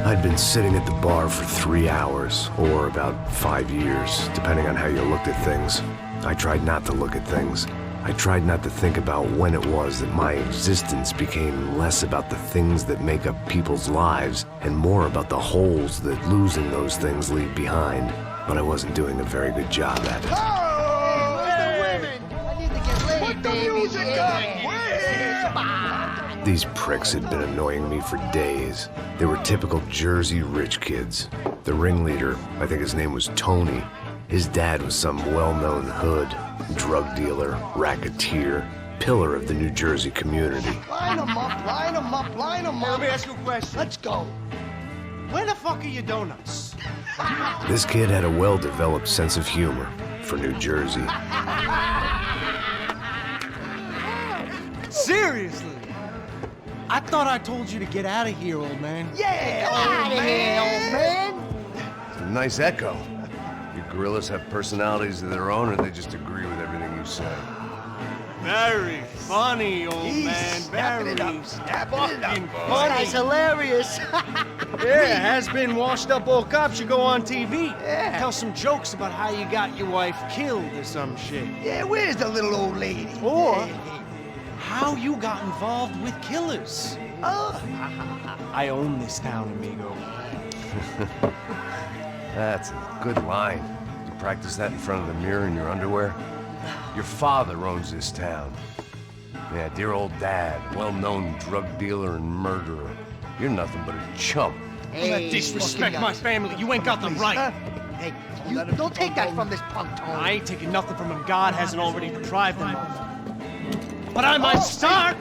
I'd been sitting at the bar for 3 hours, or about 5 years, depending on how you looked at things. I tried not to look at things. I tried not to think about when it was that my existence became less about the things that make up people's lives and more about the holes that losing those things leave behind. But I wasn't doing a very good job at it. Oh, where's the women? I need to get laid, put the music up! These pricks had been annoying me for days. They were typical Jersey rich kids. The ringleader, I think his name was Tony. His dad was some well-known hood, drug dealer, racketeer, pillar of the New Jersey community. Line them up, line them up, line them up. Let me ask you a question. Let's go. Where the fuck are your donuts? This kid had a well-developed sense of humor for New Jersey. Seriously? I thought I told you to get out of here, old man. Yeah, old man, old man. It's a nice echo. You gorillas have personalities of their own, or they just agree with everything you say? Very funny, old man. Very fucking funny. That's hilarious. Yeah, has-been washed-up old cop should go on TV. Yeah. Tell some jokes about how you got your wife killed or some shit. Yeah, where's the little old lady? Or how you got involved with killers. Oh. I own this town, amigo. That's a good line. You practice that in front of the mirror in your underwear? Your father owns this town. Yeah, dear old dad, well-known drug dealer and murderer. You're nothing but a chump. Hey, Disrespect my family. You ain't got them right. Hey, you don't take that from this punk, Tony. I ain't taking nothing from him God hasn't already deprived them of. But I might start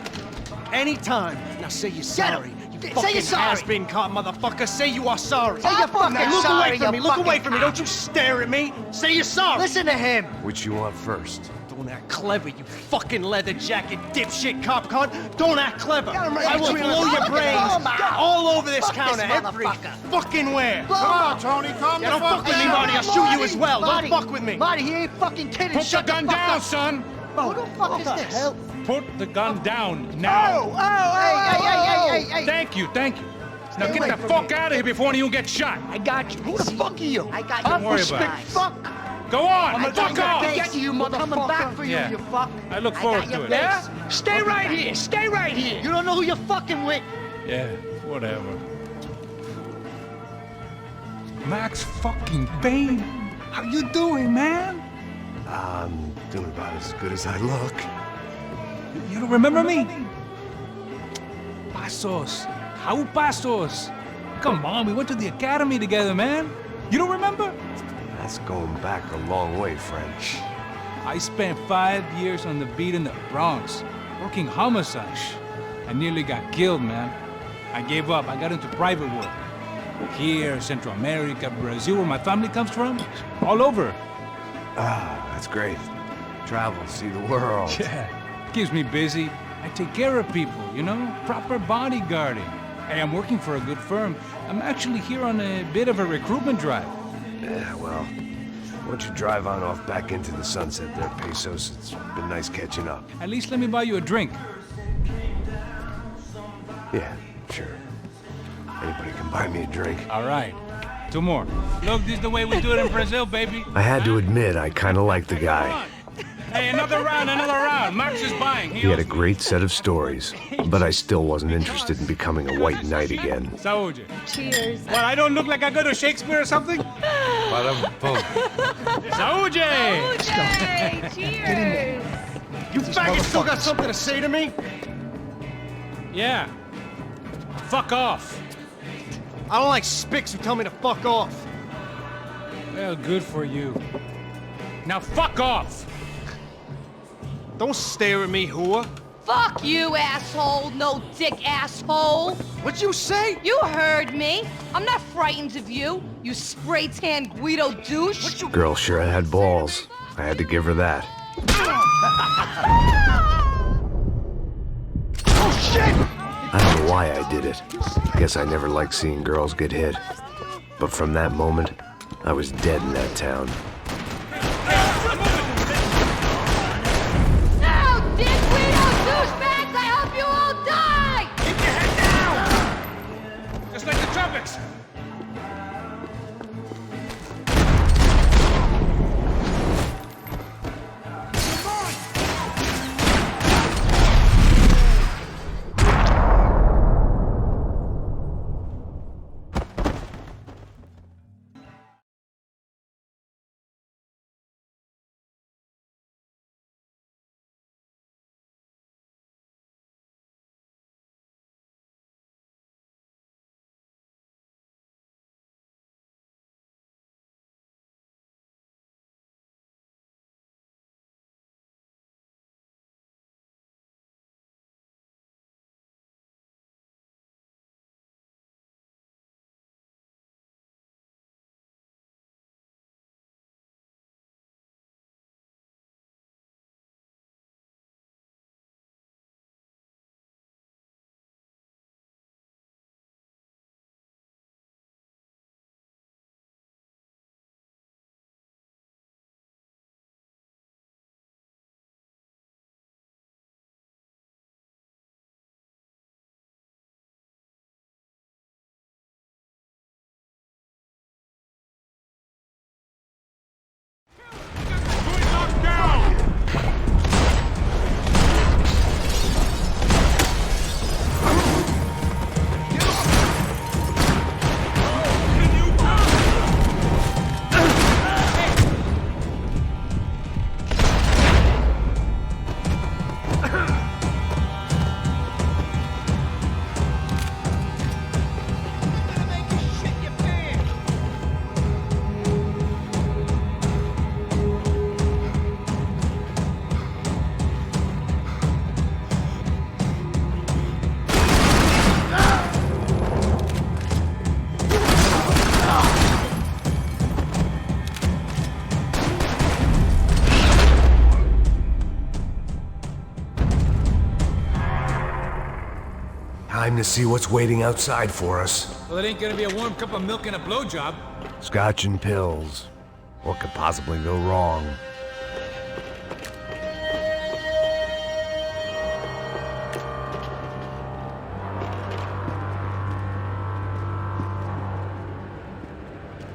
anytime. Now say you're sorry. You Say fucking you're sorry. has-been caught, motherfucker. Say you are sorry. Say you're fucking Now look sorry, away from me. you Look away fucking from me. Don't you stare at me. Say you're sorry. Listen to him. Which you want first? Don't act clever, you fucking leather jacket dipshit cop cunt. Don't act clever. Got him right I will between blow the- your Look at brains him, man. all over this Fuck counter, this every motherfucker. fucking where. Come on, Tony, calm Yeah, the don't fuck with me, Marty. I'll shoot you as well. Don't fuck with me. Marty, he ain't fucking kidding. Put the Shut gun fuck down, up. son! Who the fuck is this? Hell? Put the gun down now! Hey. Thank you. Now Stay get away the from fuck me. out of here before one of you get shot! I got you. Who the fuck are you? I got Don't you. worry Big about it. fuck. Go on! I'm Fuck off! get you, motherfucker. Coming back for you, Yeah. you fuck. I look got forward your to it. face. Yeah? Stay right here. Stay right here. You don't know who you're fucking with. Yeah, whatever. Max fucking Payne! How you doing, man? I'm doing about as good as I look. You don't remember me? Pasos. How Pasos? Come on, we went to the academy together, man. You don't remember? That's going back a long way, friend. I spent 5 years on the beat in the Bronx, working homicide. I nearly got killed, man. I gave up. I got into private work. Here, Central America, Brazil, where my family comes from, all over. Ah, that's great. Travel, see the world. Yeah, keeps me busy. I take care of people, you know? Proper bodyguarding. Hey, I'm working for a good firm. I'm actually here on a bit of a recruitment drive. Yeah, well, why don't you drive on off back into the sunset there, Pesos? It's been nice catching up. At least let me buy you a drink. Yeah, sure. Anybody can buy me a drink. All right. 2 more. Look, this is the way we do it in Brazil, baby. I had to admit, I kind of liked the guy. Hey, another round. Max is buying. He had a great set of stories, but I still wasn't interested in becoming a white knight again. Saúde. Cheers. Well, I don't look like I go to Shakespeare or something? Saúde. Okay, cheers. You faggots still got something to say to me? Yeah. Fuck off. I don't like spics who tell me to fuck off. Well, good for you. Now fuck off. Don't stare at me, whore. Fuck you, asshole. No dick asshole. What'd you say? You heard me. I'm not frightened of you, you spray-tan Guido douche. Girl sure had balls. I had to give her that. Oh, shit! I don't know why I did it. Guess I never liked seeing girls get hit. But from that moment, I was dead in that town. No, dick Guido douchebags! I hope you all die! Keep your head down! Just like the subjects! Time to see what's waiting outside for us. Well, it ain't gonna be a warm cup of milk and a blowjob. Scotch and pills. What could possibly go wrong?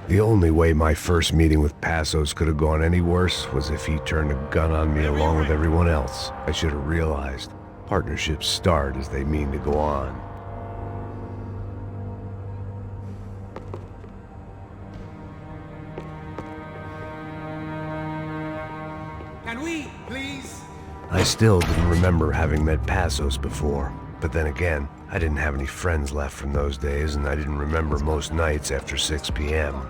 The only way my first meeting with Passos could have gone any worse was if he turned a gun on me along with everyone else. I should have realized. Partnerships start as they mean to go on. Can we, please? I still didn't remember having met Passos before. But then again, I didn't have any friends left from those days, and I didn't remember most nights after 6 p.m.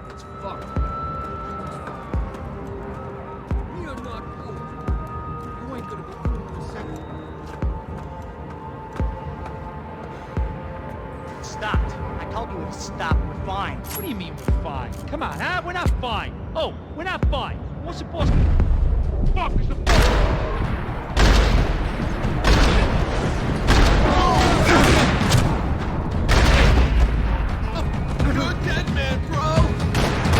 Stopped. I told you to stop. We're fine. What do you mean we're fine? Come on, huh? We're not fine. Oh, we're not fine. What's supposed to... Fuck is the... You're a dead man, bro!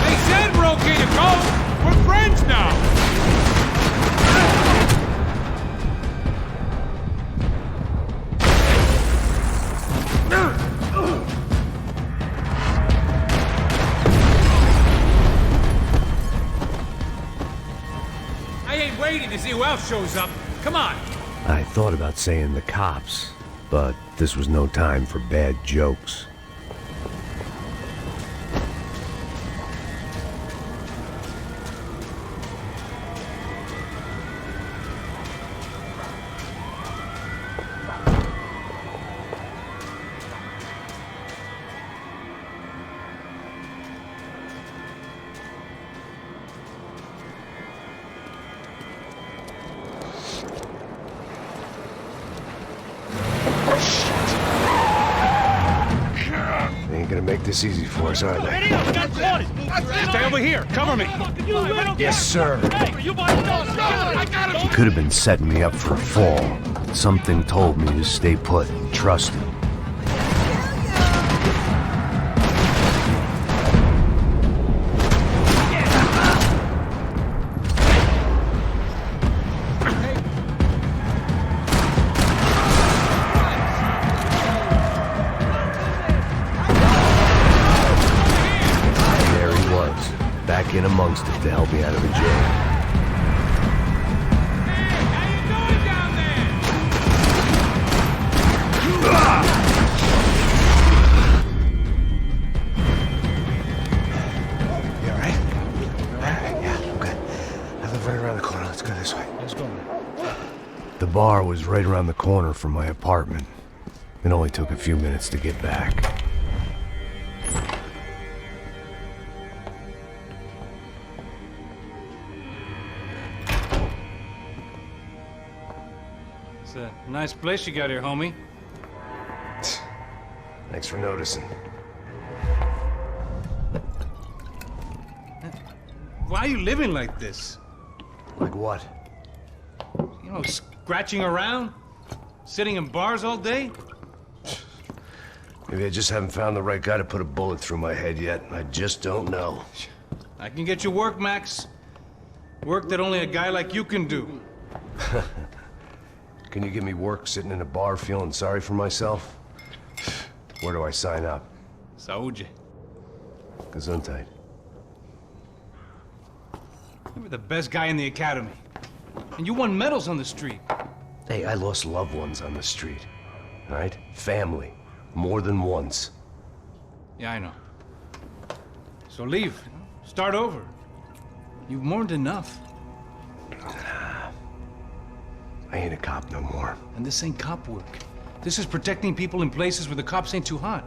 They said we're okay to go! We're friends now! Waiting to see who else shows up. Come on. I thought about saying the cops, but this was no time for bad jokes. Ain't gonna make this easy for us, are they? Stay over here. Cover me. Yes, sir. You He could have been setting me up for a fall. Something told me to stay put and trust him. back in amongst it to help me out of the jail. The bar was right around the corner from my apartment. It only took a few minutes to get back. It's a nice place you got here, homie. Thanks for noticing. Why are you living like this? Like what? You know, scratching around? Sitting in bars all day? Maybe I just haven't found the right guy to put a bullet through my head yet. I just don't know. I can get you work, Max. Work that only a guy like you can do. Can you give me work sitting in a bar feeling sorry for myself? Where do I sign up? 𝘲𝙬𝙬𝙧𝙙. Gesundheit. You were the best guy in the academy. And you won medals on the street. Hey, I lost loved ones on the street. All right? Family. More than once. Yeah, I know. So leave. Start over. You've mourned enough. I ain't a cop no more. And this ain't cop work. This is protecting people in places where the cops ain't too hot.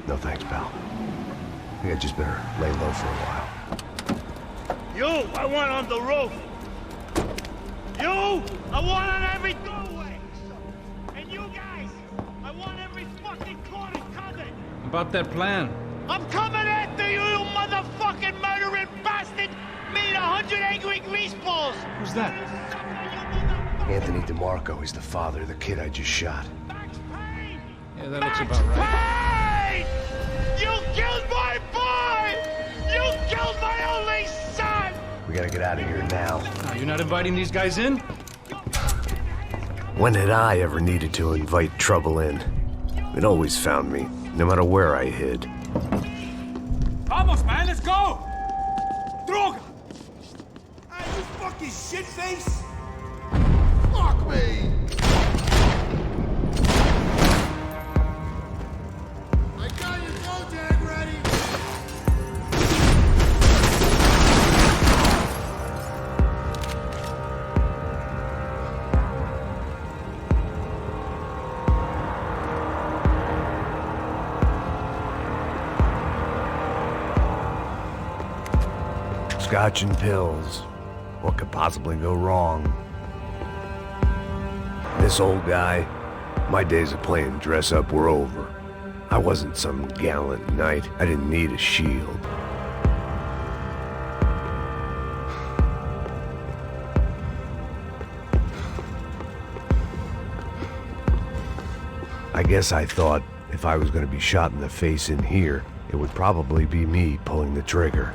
No thanks, pal. I think I just better lay low for a while. You, I want on the roof. You, I want on every doorway. And you guys, I want every fucking corner covered. About that plan. I'm coming after you, you motherfucking murdering bastard! Me and 100 angry greaseballs! Who's that? Anthony DeMarco, he's the father of the kid I just shot. Max Payne! Yeah, that looks about right. Payne! You killed my boy! You killed my only son! We gotta get out of here now. Now, you're not inviting these guys in? When had I ever needed to invite trouble in? It always found me, no matter where I hid. Vamos, man, let's go! Dork! Hey, you fucking shitface! Fuck me! I got your toe tag ready! Scotch and pills. What could possibly go wrong? This old guy, my days of playing dress up were over. I wasn't some gallant knight. I didn't need a shield. I guess I thought if I was going to be shot in the face in here, it would probably be me pulling the trigger.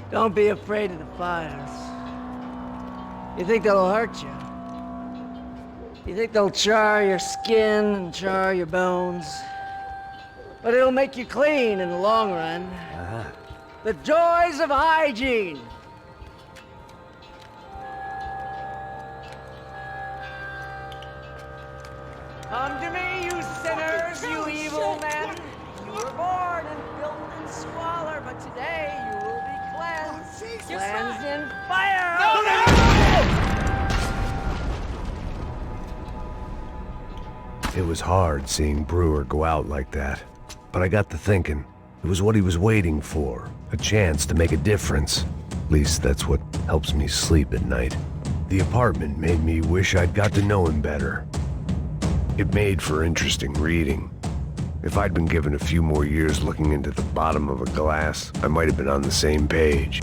Don't be afraid of the fires. You think they'll hurt you? You think they'll char your skin and char your bones? But it'll make you clean in the long run. The joys of hygiene. Come to me, you sinners, you evil men. You were born in filth and squalor, but today you will be cleansed. Cleansed in fire! It was hard seeing Brewer go out like that, but I got to thinking, it was what he was waiting for, a chance to make a difference. At least that's what helps me sleep at night. The apartment made me wish I'd got to know him better. It made for interesting reading. If I'd been given a few more years looking into the bottom of a glass, I might have been on the same page.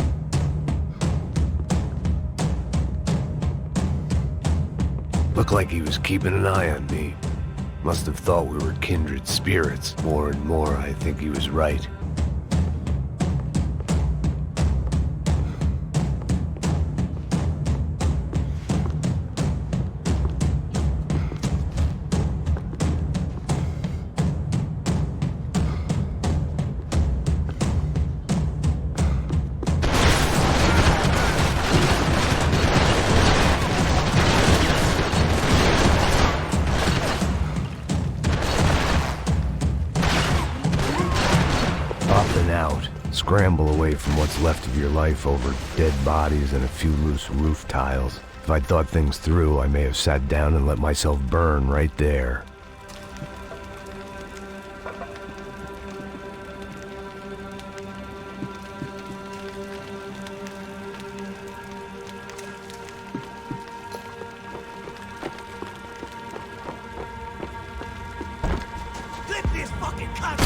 Looked like he was keeping an eye on me. Must have thought we were kindred spirits. More and more, I think he was right. Scramble away from what's left of your life over dead bodies and a few loose roof tiles. If I'd thought things through, I may have sat down and let myself burn right there. Flip this fucking cunt!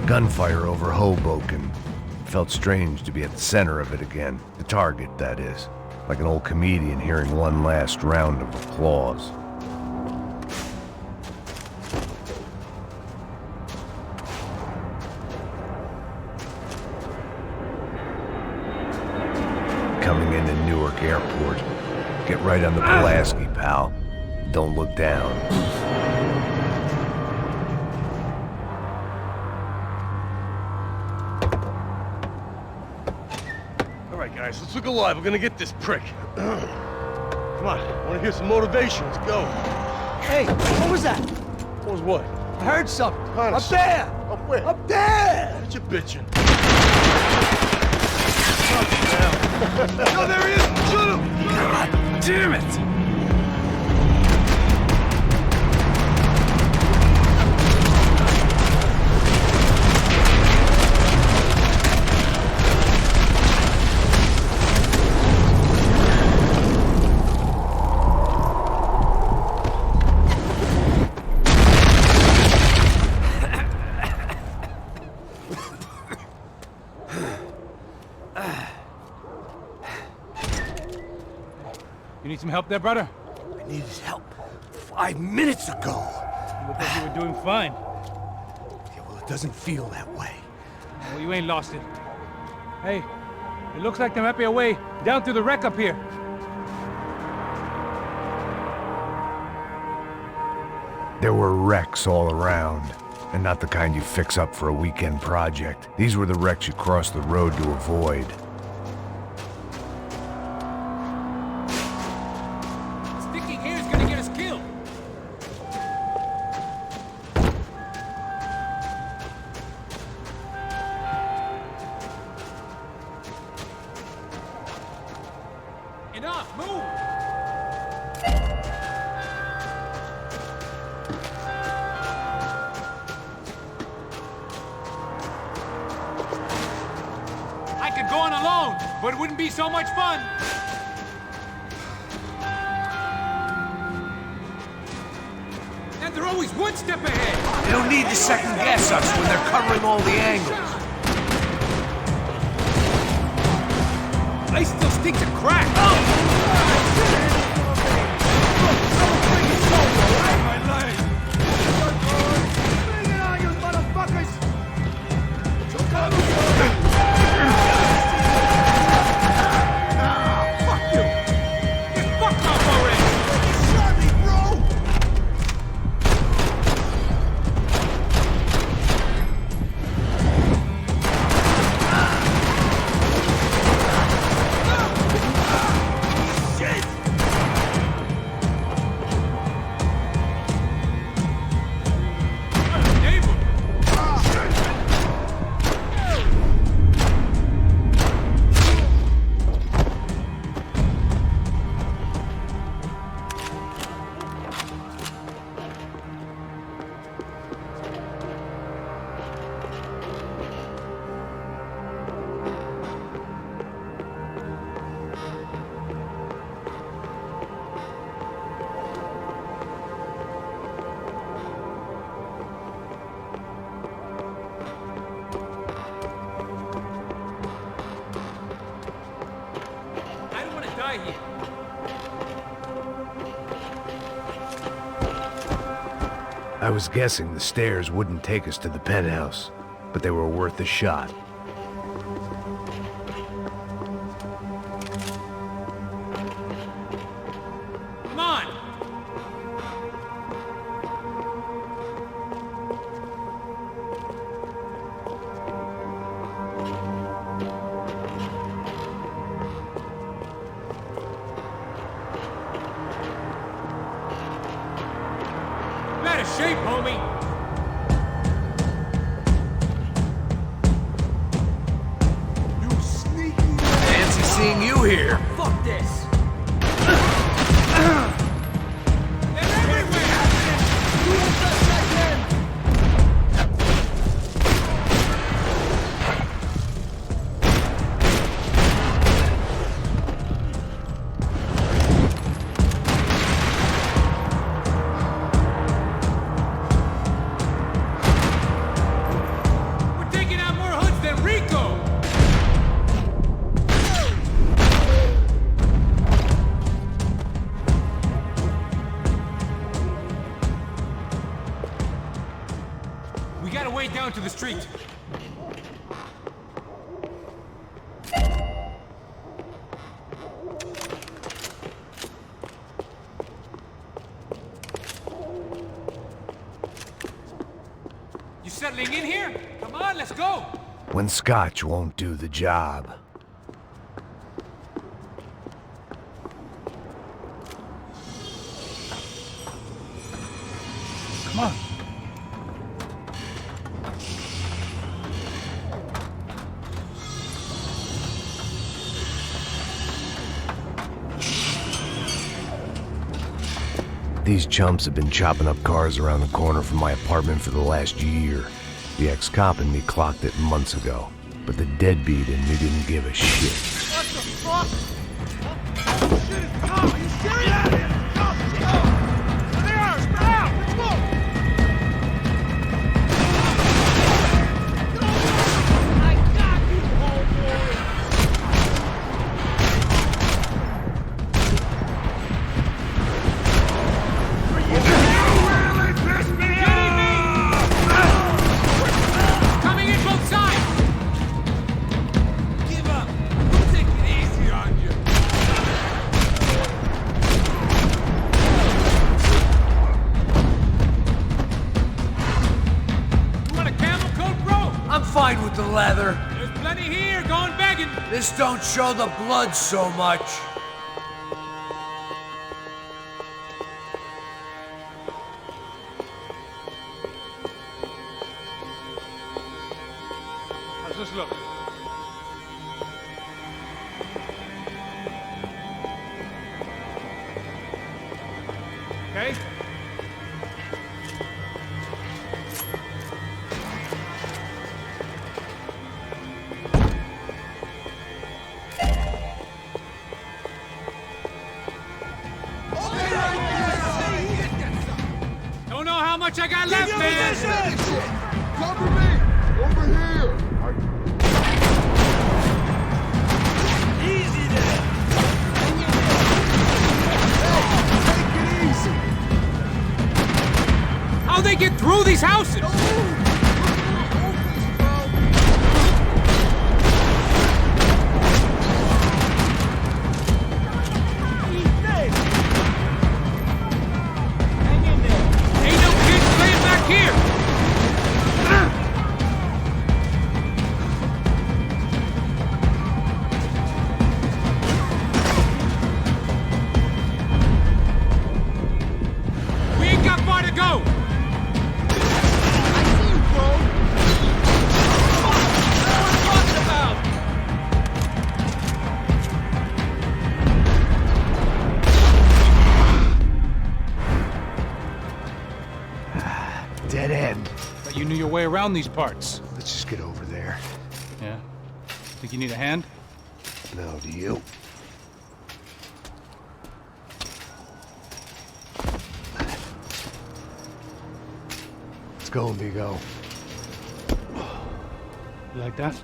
Gunfire over Hoboken. Felt strange to be at the center of it again. The target, that is. Like an old comedian hearing one last round of applause. Coming into Newark Airport. Get right on the Pulaski, pal. Don't look down. Guys, let's look alive. We're gonna get this prick. Come on, I wanna hear some motivation. Let's go. Hey, what was that? What was what? I heard something. Honest. Up there! Up where? Up there! What you bitching? No, there he is! Shoot him! God damn it! need some help there, brother? I needed help 5 minutes ago. You look like you were doing fine. Yeah, well, it doesn't feel that way. Well, you ain't lost it. Hey, it looks like there might be a way down through the wreck up here. There were wrecks all around, and not the kind you fix up for a weekend project. These were the wrecks you cross the road to avoid. Sticking here is gonna get us killed. Enough, move! I could go on alone, but it wouldn't be so much fun. And they're always one step ahead. They don't need to second guess us when they're covering all the angles. Place still stinks of crack. I was guessing the stairs wouldn't take us to the penthouse, but they were worth a shot. Come on! Better shape, homie! Fancy seeing you here. Fuck this! They're everywhere! We're taking out more hoods than Rico! We gotta way down to the street. You settling in here? Come on, let's go! When scotch won't do the job. Come on. These chumps have been chopping up cars around the corner from my apartment for the last year. The ex-cop in me clocked it months ago, but the deadbeat in me didn't give a shit. What the fuck? Oh, shit, it's gone. Are you serious? Go, go. There they are. Spread out. Let's go. I got you, homeboy. fine with the leather. There's plenty here, going begging. This don't show the blood so much. How's this look? Okay? Don't know how much I got left, man. Cover me! Over here! Easy there! Hey, take it easy! How'd they get through these houses? Ain't no kids playing back here. We ain't got far to go. I see you, bro! What are you talking about? Dead end. But you knew your way around these parts. Let's just get over there. Yeah. Think you need a hand? No, do you? Let's go, amigo. You like that?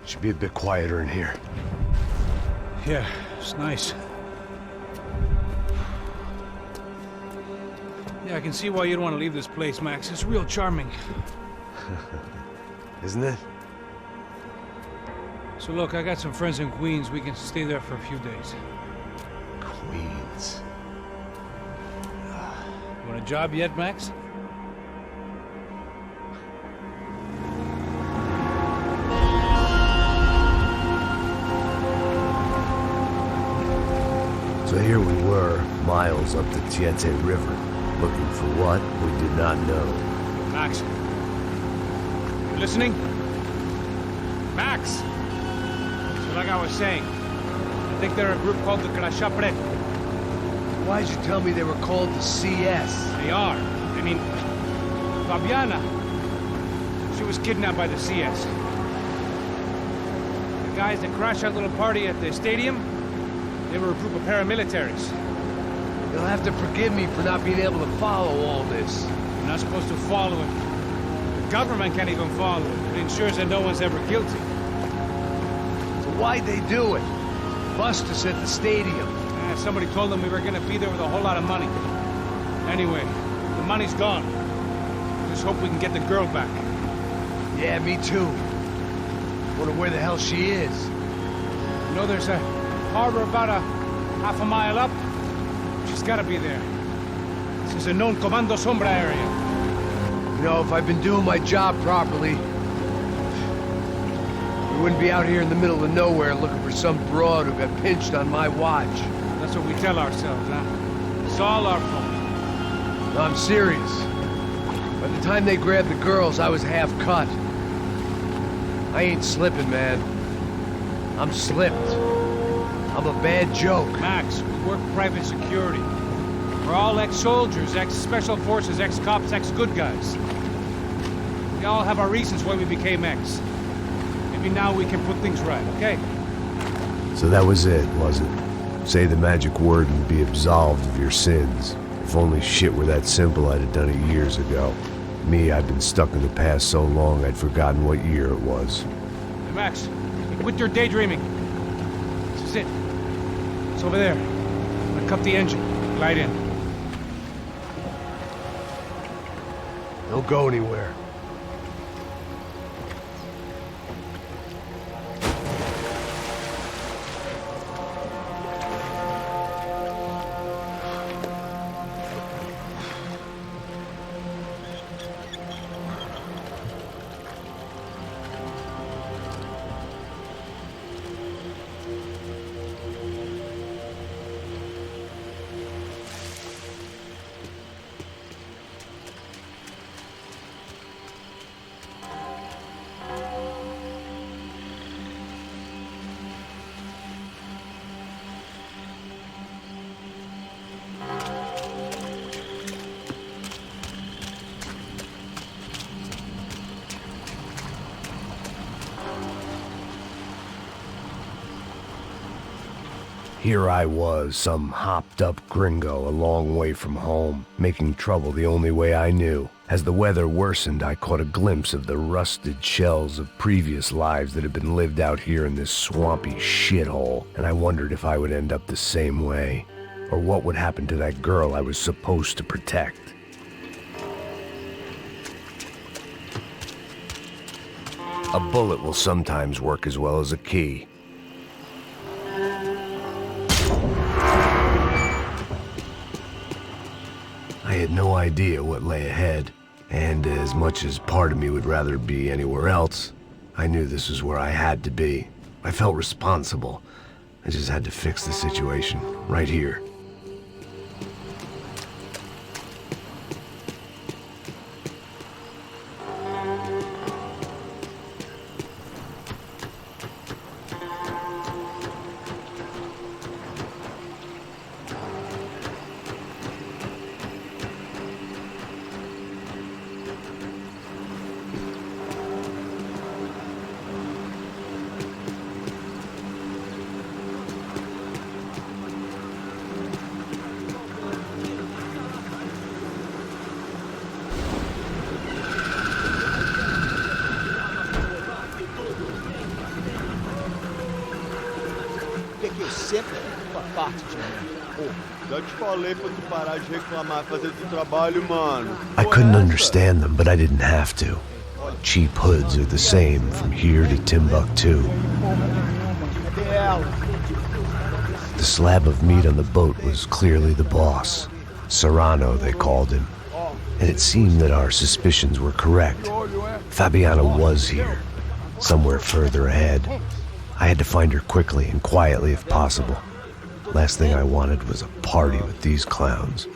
Should be a bit quieter in here. Yeah, it's nice. Yeah, I can see why you'd want to leave this place, Max. It's real charming. Isn't it? So look, I got some friends in Queens. We can stay there for a few days. Queens. You want a job yet, Max? So here we were, miles up the 𝑘𝘙𝘙 River, looking for what we did not know. Max. You listening? Max! So like I was saying, I think they're a group called the 𝘚𝘙𝙀. Why'd you tell me they were called the CS? They are. I mean, Fabiana. She was kidnapped by the CS. The guys that crashed that little party at the stadium, they were a group of paramilitaries. You'll have to forgive me for not being able to follow all this. You're not supposed to follow it. The government can't even follow it. It ensures that no one's ever guilty. So why'd they do it? Bust us at the stadium. Somebody told them we were gonna be there with a whole lot of money. Anyway, the money's gone. Just hope we can get the girl back. Yeah, me too. Wonder where the hell she is. You know, there's a harbor about a half a mile up. She's gotta be there. This is a known Comando Sombra area. You know, if I've been doing my job properly, we wouldn't be out here in the middle of nowhere looking for some broad who got pinched on my watch. That's what we tell ourselves, huh? It's all our fault. No, I'm serious. By the time they grabbed the girls, I was half cut. I ain't slipping, man. I'm slipped. I'm a bad joke. Max, we work private security. We're all ex-soldiers, ex-special forces, ex-cops, ex-good guys. We all have our reasons why we became ex. Maybe now we can put things right, okay? So that was it, was it? Say the magic word and be absolved of your sins. If only shit were that simple, I'd have done it years ago. Me, I've been stuck in the past so long I'd forgotten what year it was. Hey, Max, quit your daydreaming. This is it. It's over there. I'm gonna cut the engine. Glide in. Don't go anywhere. Here I was, some hopped-up gringo a long way from home, making trouble the only way I knew. As the weather worsened, I caught a glimpse of the rusted shells of previous lives that had been lived out here in this swampy shithole, and I wondered if I would end up the same way, or what would happen to that girl I was supposed to protect. A bullet will sometimes work as well as a key. I had no idea what lay ahead, and as much as part of me would rather be anywhere else, I knew this was where I had to be. I felt responsible. I just had to fix the situation, right here. Sempre uma parte de mim. Pô, já te falei pra tu parar de reclamar e fazer teu trabalho, mano. I couldn't understand them, but I didn't have to. Cheap hoods are the same from here to Timbuktu. The slab of meat on the boat was clearly the boss. Serrano, they called him. And it seemed that our suspicions were correct. Fabiana was here, somewhere further ahead. I had to find her quickly and quietly if possible. Last thing I wanted was a party with these clowns.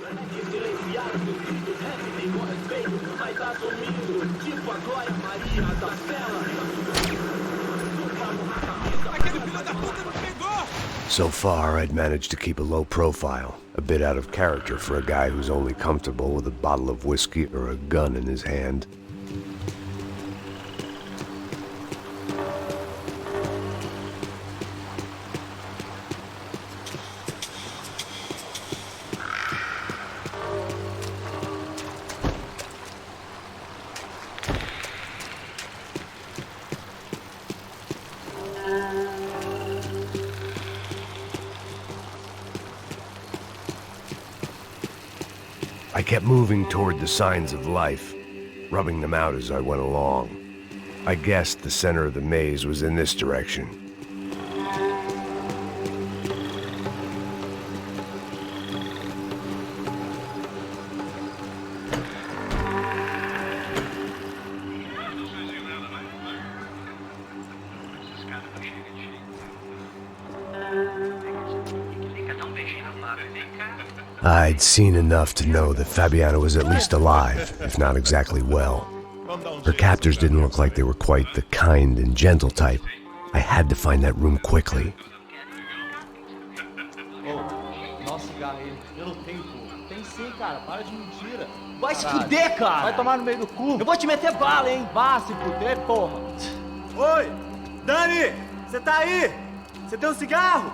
So far, I'd managed to keep a low profile, a bit out of character for a guy who's only comfortable with a bottle of whiskey or a gun in his hand. I kept moving toward the signs of life, rubbing them out as I went along. I guessed the center of the maze was in this direction. I'd seen enough to know that Fabiana was at least alive, if not exactly well. Her captors didn't look like they were quite the kind and gentle type. I had to find that room quickly. Nossa, cigarro, eu não tenho, pô. Tem sim, cara, para de mentira. Vai se fuder, cara! Vai tomar no meio do cu. Eu vou te meter bala, hein? Vá se fuder, porra. Oi! Dani! Você tá aí? Você tem um cigarro?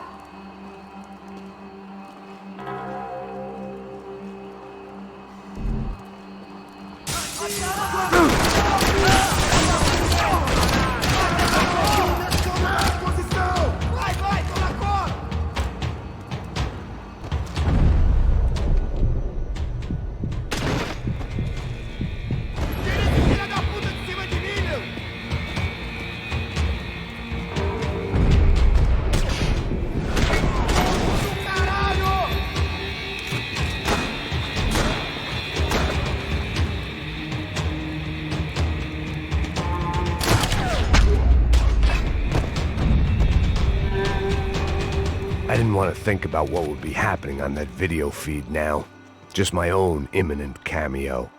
I didn't want to think about what would be happening on that video feed now. Just my own imminent cameo.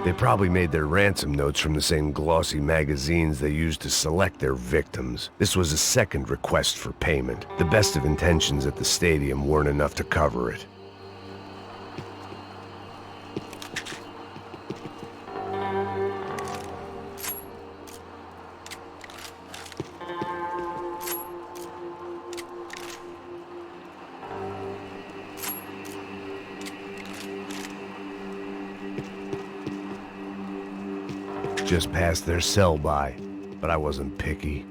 They probably made their ransom notes from the same glossy magazines they used to select their victims. This was a second request for payment. The best of intentions at the stadium weren't enough to cover it. just past their sell-by, but I wasn't picky.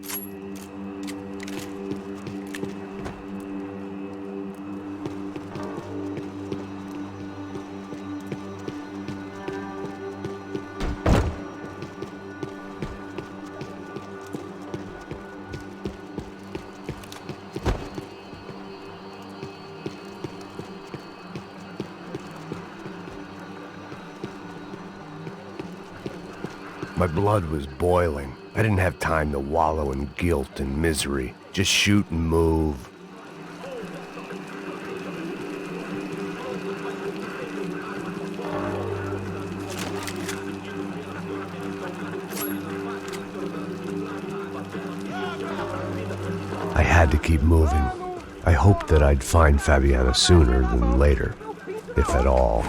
My blood was boiling. I didn't have time to wallow in guilt and misery. Just shoot and move. I had to keep moving. I hoped that I'd find Fabiana sooner than later, if at all.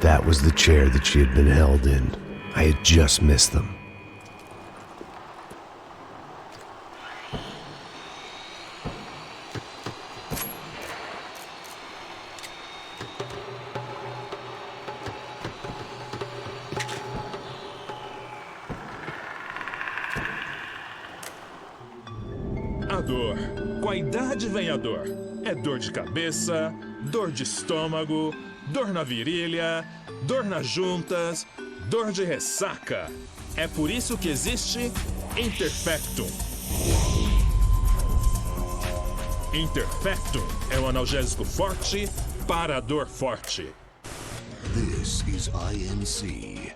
That was the chair that she had been held in. I had just missed them. A dor. Com a idade vem a dor. É dor de cabeça, dor de estômago, dor na virilha, dor nas juntas, dor de ressaca. É por isso que existe Interfectum. Interfectum é um analgésico forte para a dor forte. This is INC.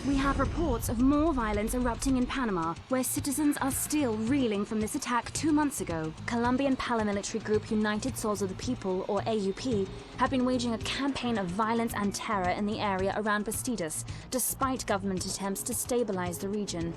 We have reports of more violence erupting in Panama, where citizens are still reeling from this attack 2 months ago. Colombian paramilitary group United Souls of the People, or AUP, have been waging a campaign of violence and terror in the area around Bastidas, despite government attempts to stabilize the region.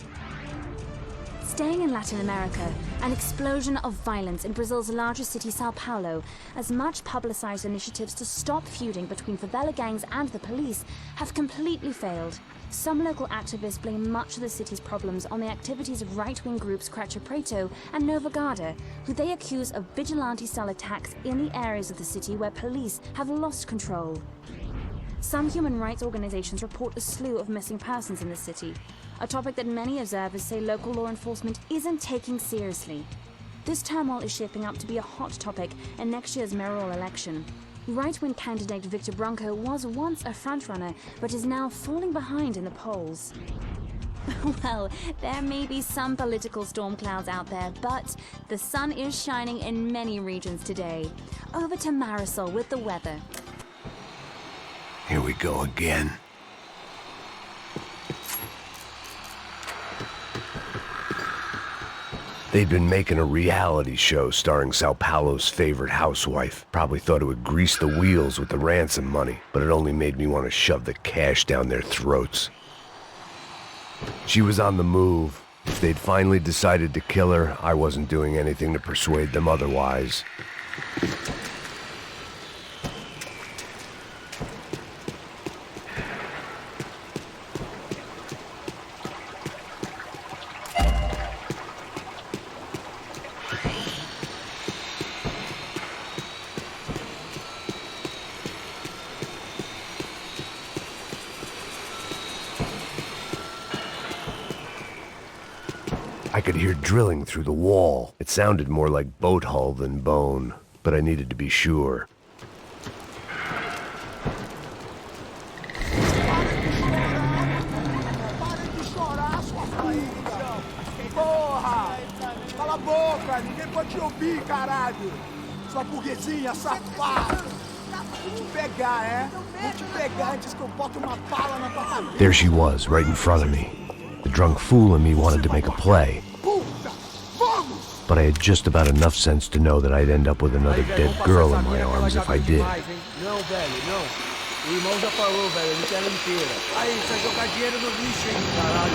Staying in Latin America, an explosion of violence in Brazil's largest city, Sao Paulo, as much publicized initiatives to stop feuding between favela gangs and the police have completely failed. Some local activists blame much of the city's problems on the activities of right-wing groups 𝘞𝙁 Preto and Nova Garda, who they accuse of vigilante-style attacks in the areas of the city where police have lost control. Some human rights organizations report a slew of missing persons in the city, a topic that many observers say local law enforcement isn't taking seriously. This turmoil is shaping up to be a hot topic in next year's mayoral election. Right-wing candidate Victor Branco was once a frontrunner, but is now falling behind in the polls. Well, there may be some political storm clouds out there, but the sun is shining in many regions today. Over to Marisol with the weather. Here we go again. They'd been making a reality show starring Sao Paulo's favorite housewife. Probably thought it would grease the wheels with the ransom money, but it only made me want to shove the cash down their throats. She was on the move. If they'd finally decided to kill her, I wasn't doing anything to persuade them otherwise. I could hear drilling through the wall. It sounded more like boat hull than bone, but I needed to be sure. Porra! Cala a boca! Ninguém pode te ouvir, caralho! Sua burguesinha safada! Vou te pegar, é? Vou te pegar antes que eu bote uma bala na tua cabeça! There she was, right in front of me. The drunk fool in me wanted to make a play. But I had just about enough sense to know that I'd end up with another dead girl in my arms if I did. Não, velho, não. O irmão já falou, velho, a gente ela inteira. Aí, você vai jogar dinheiro no lixo, hein? Caralho,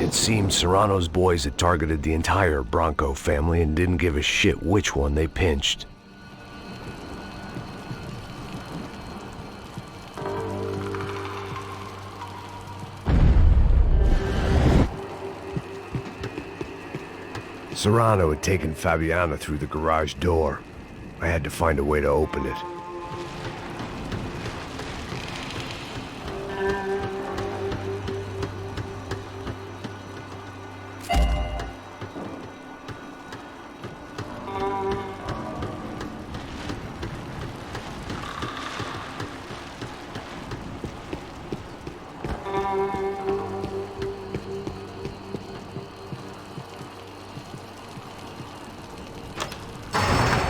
It seemed Serrano's boys had targeted the entire Bronco family and didn't give a shit which one they pinched. Serrano had taken Fabiana through the garage door. I had to find a way to open it.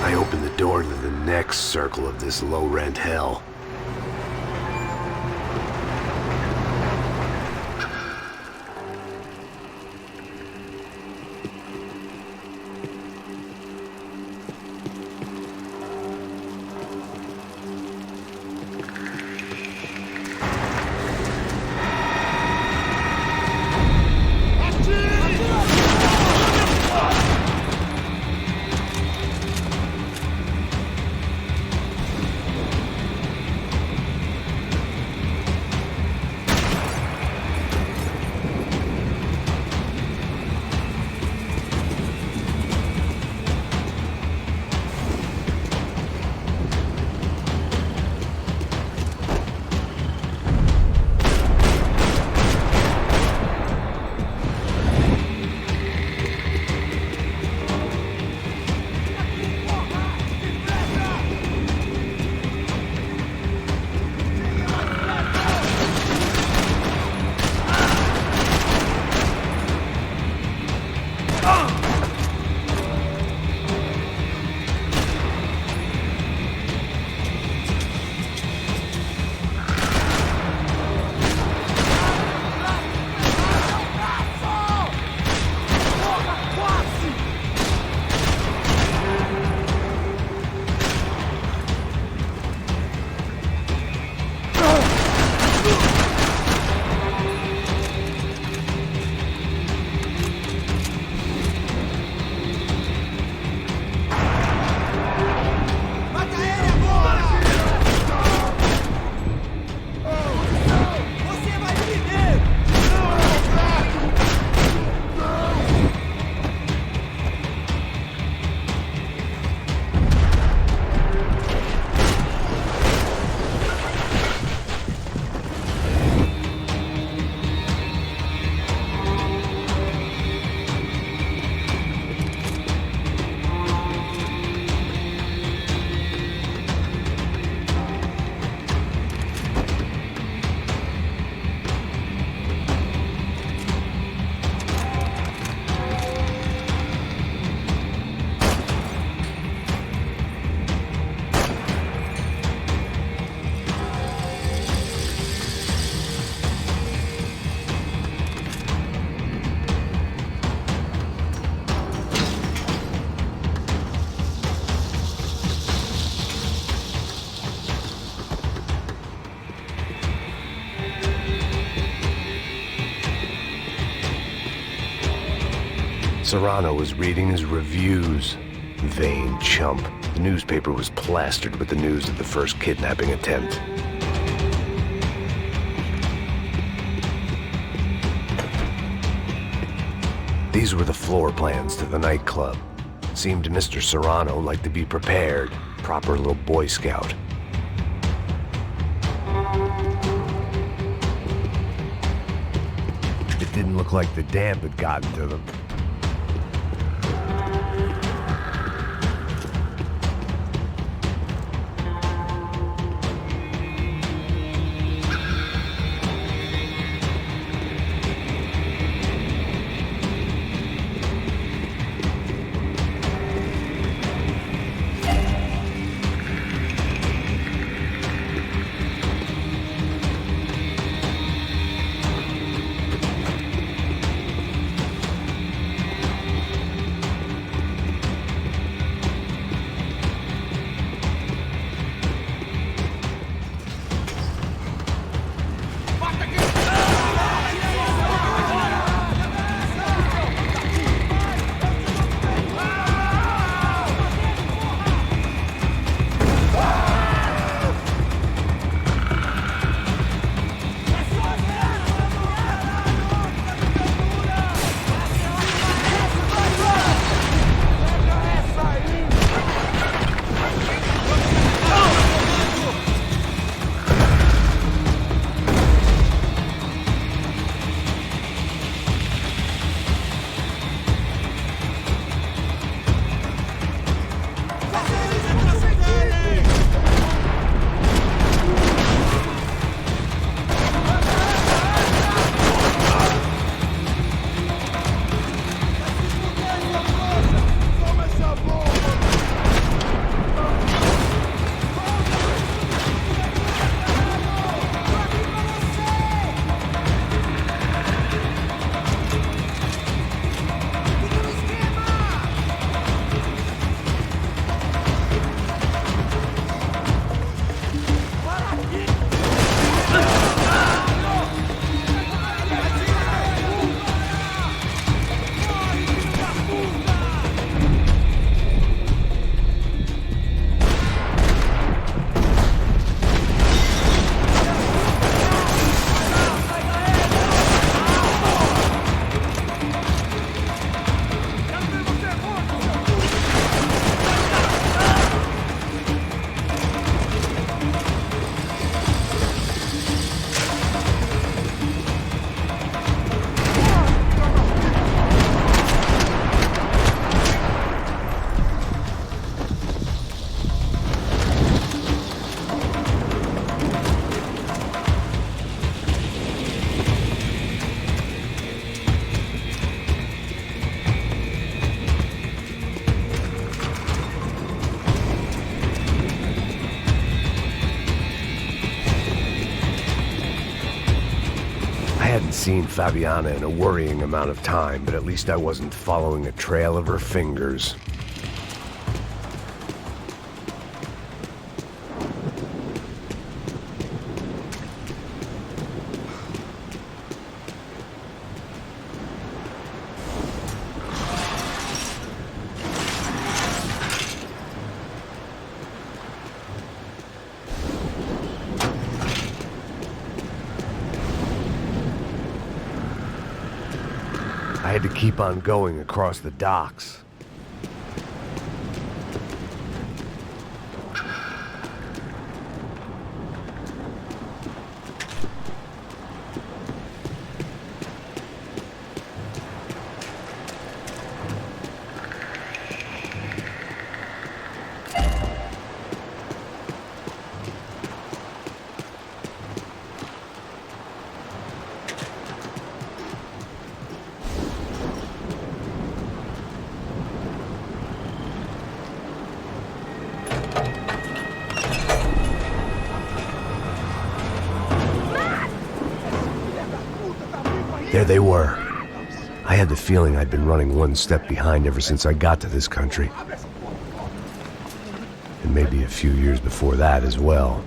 I opened the door to the next circle of this low-rent hell. Serrano was reading his reviews. Vain chump. The newspaper was plastered with the news of the first kidnapping attempt. These were the floor plans to the nightclub. Seemed to Mr. Serrano like to be prepared. Proper little Boy Scout. It didn't look like the damp had gotten to them. I hadn't seen Fabiana in a worrying amount of time, but at least I wasn't following a trail of her fingers. I had to keep on going across the docks. There they were. I had the feeling I'd been running one step behind ever since I got to this country. And maybe a few years before that as well.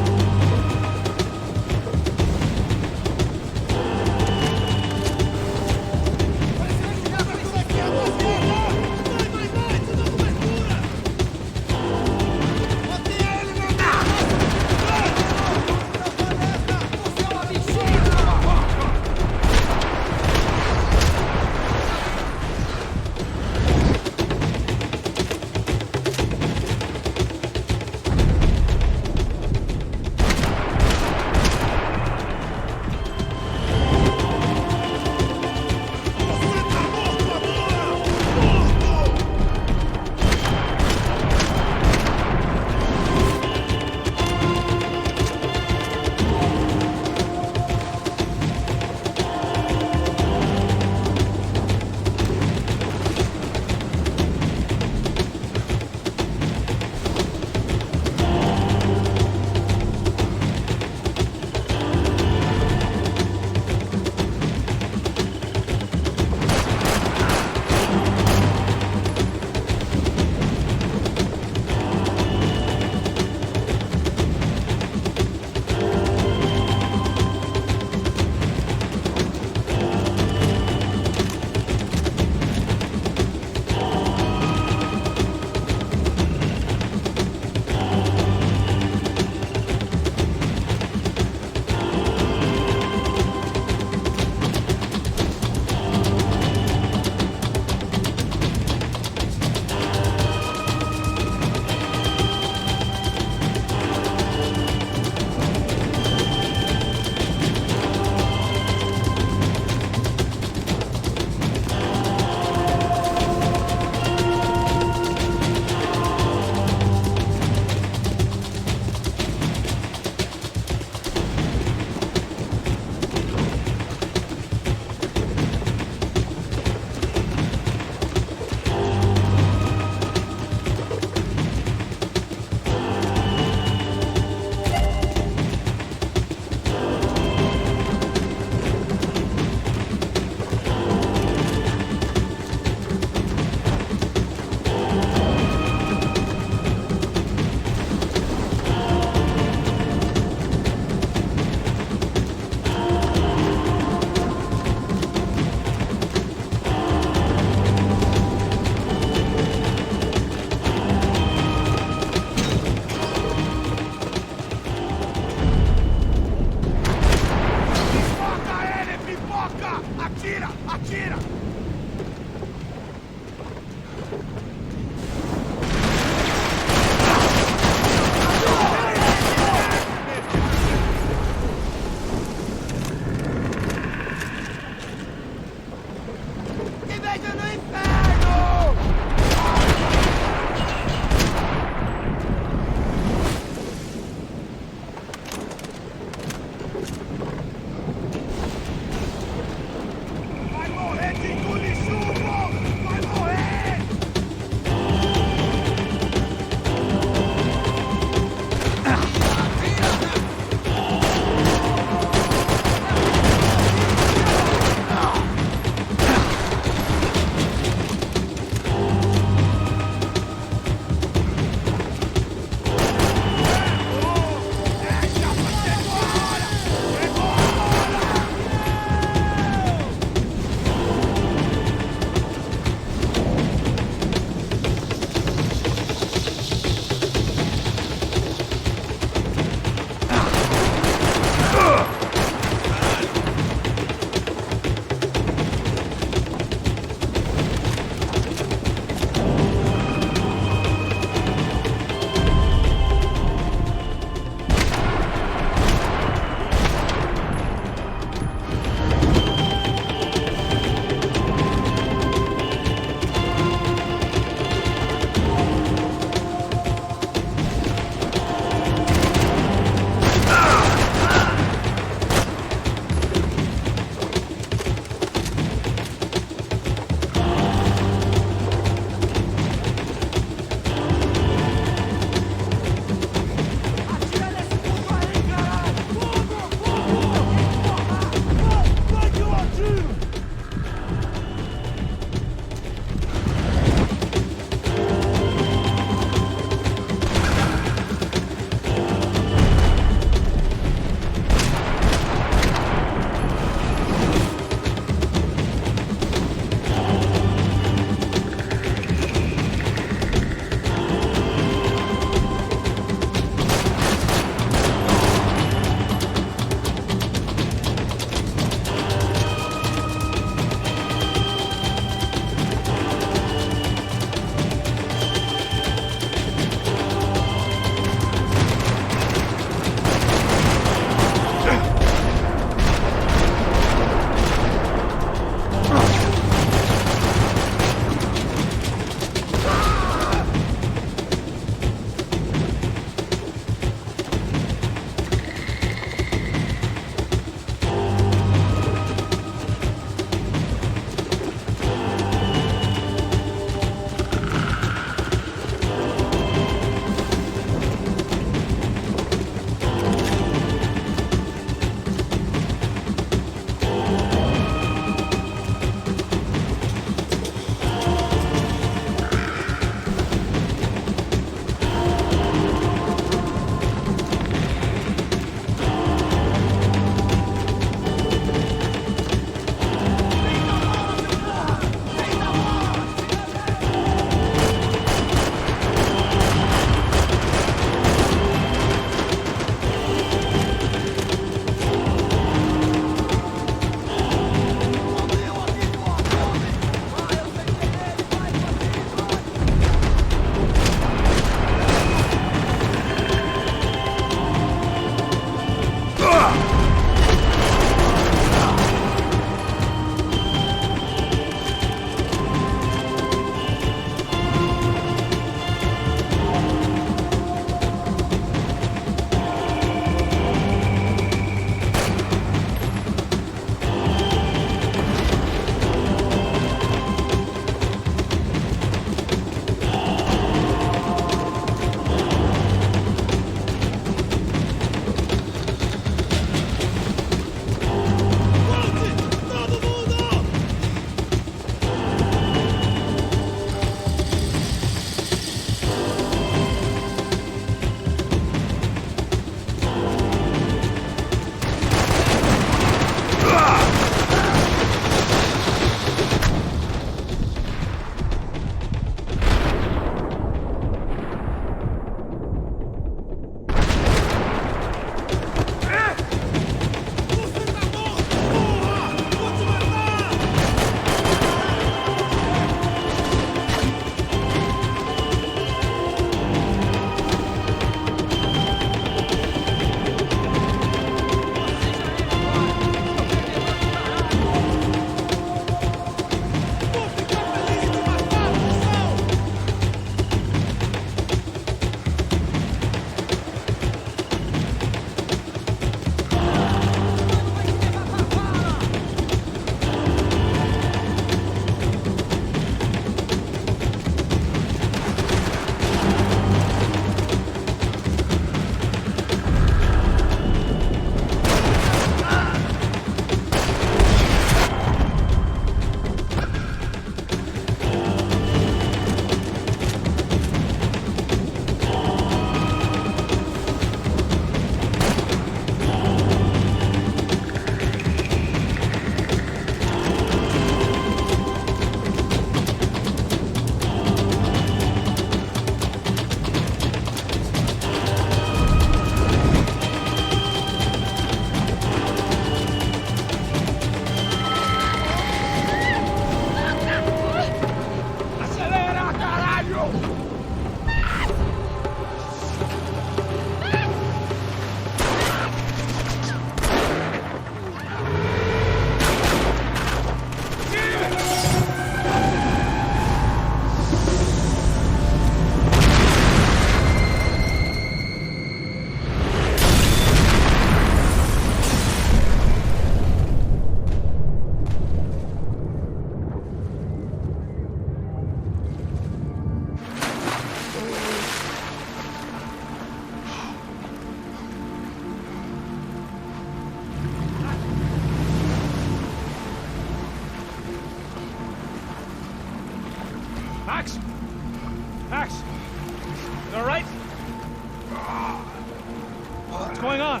What's going on?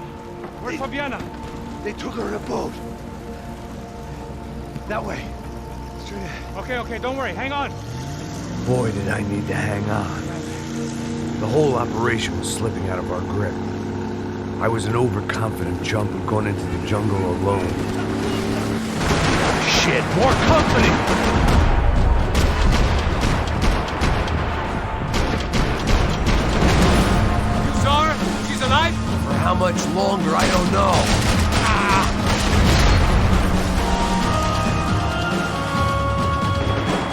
Where's Fabiana? They took her in a boat. That way. Straight ahead. Okay, don't worry. Hang on. Boy, did I need to hang on. The whole operation was slipping out of our grip. I was an overconfident chump who'd gone into the jungle alone. Shit, more company! You saw her? She's alive? For how much longer, I don't know.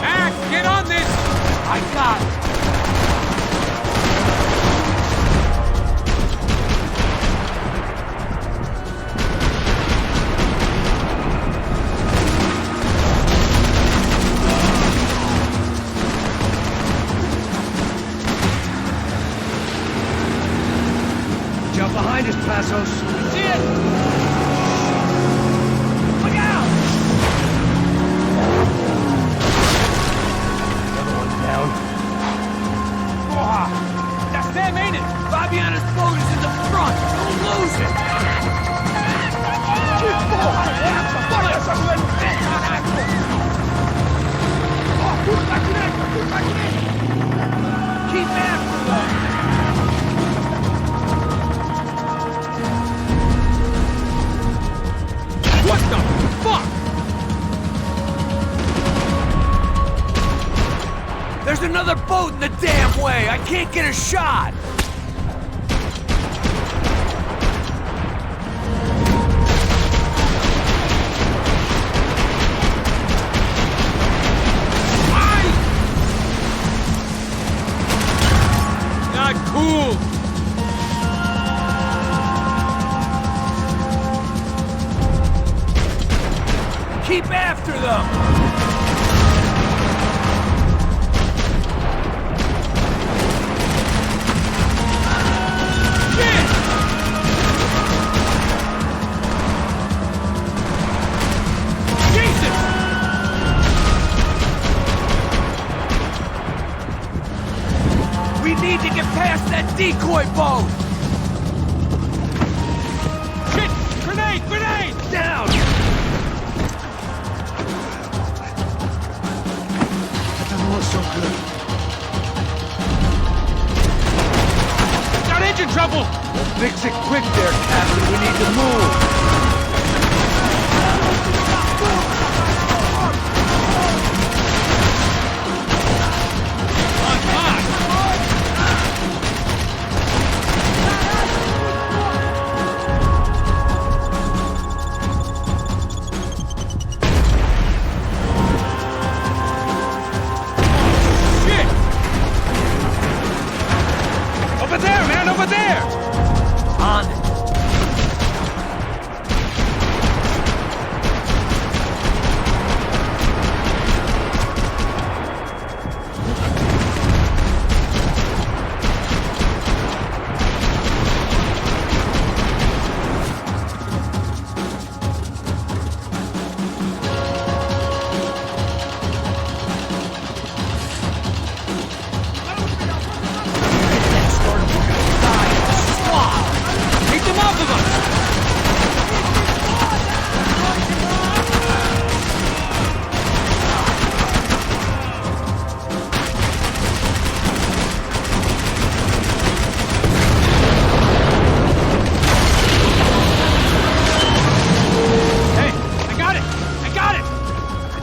Max, get on this! I got it. Jump behind us, Passos. See it! Look out! Another one down. That's them, ain't it? Fabiana's boat is in the front. Don't lose it. Keep after them. What the fuck? There's another boat in the damn way! I can't get a shot! Not cool. Keep after them! We need to get past that decoy boat! Shit! Grenade! Down! That doesn't look so good. Got engine trouble! Fix it quick there, Captain. We need to move. Over there, man! Over there! On it.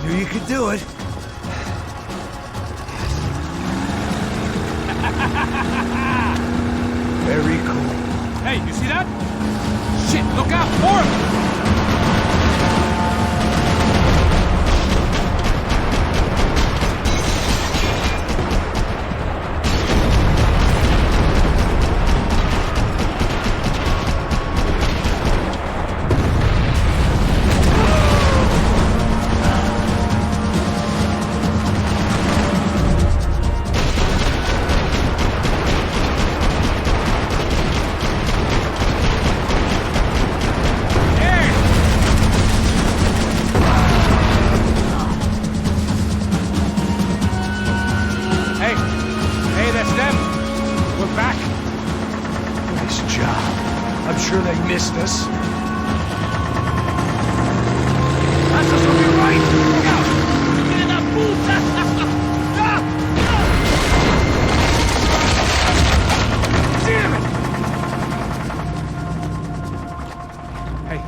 You could do it. Very cool. Hey, you see that? Shit, look out! More of them! Hey! I'm sure they missed us. That's us on your right! Look out! Get in that puta! Damn it! Hey,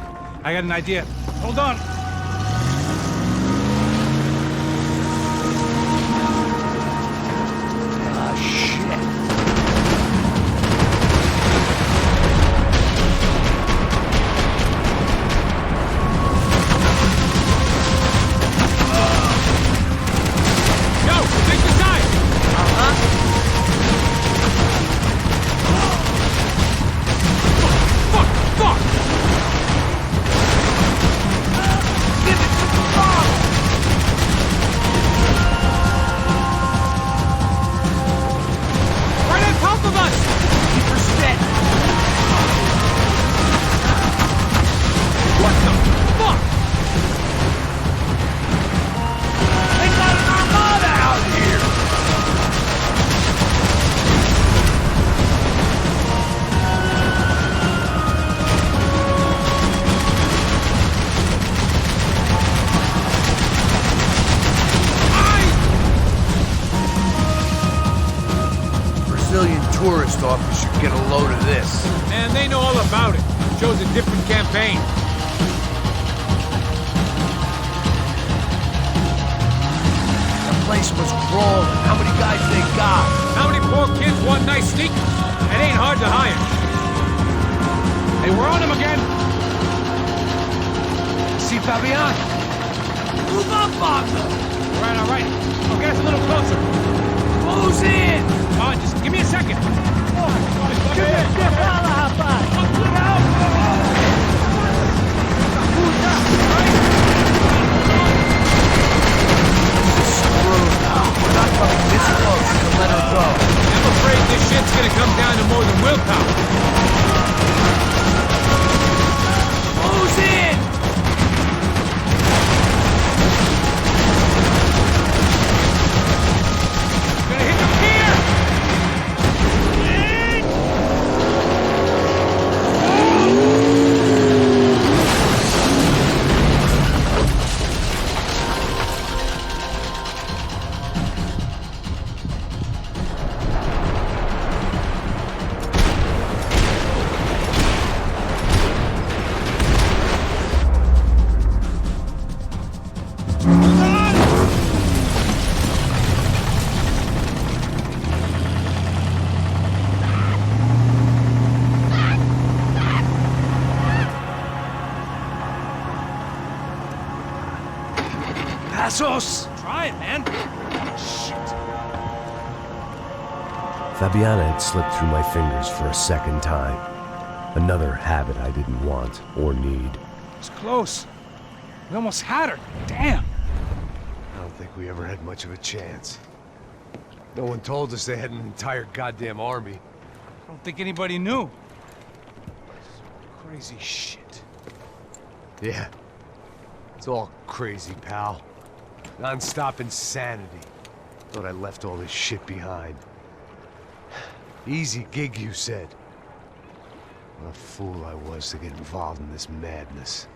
I got an idea. Hold on. Tourist office should get a load of this. Man, they know all about it. Shows a different campaign. The place was crawling. How many guys they got? How many poor kids want nice sneakers? It ain't hard to hire. Hey, we're on him again. See Fabian? Move up, Bogner! All right. I'll get us a little closer. Close in! Come on, just give me a second. We're not coming this close to let her go. I'm afraid this shit's gonna come down to more than willpower. Close in! Gonna hit the pier! Passos! Try it, man. Shit. Fabiana had slipped through my fingers for a second time. Another habit I didn't want or need. It was close. We almost had her. Damn. I don't think we ever had much of a chance. No one told us they had an entire goddamn army. I don't think anybody knew. Crazy shit. Yeah. It's all crazy, pal. Non-stop insanity. Thought I left all this shit behind. Easy gig, you said. What a fool I was to get involved in this madness.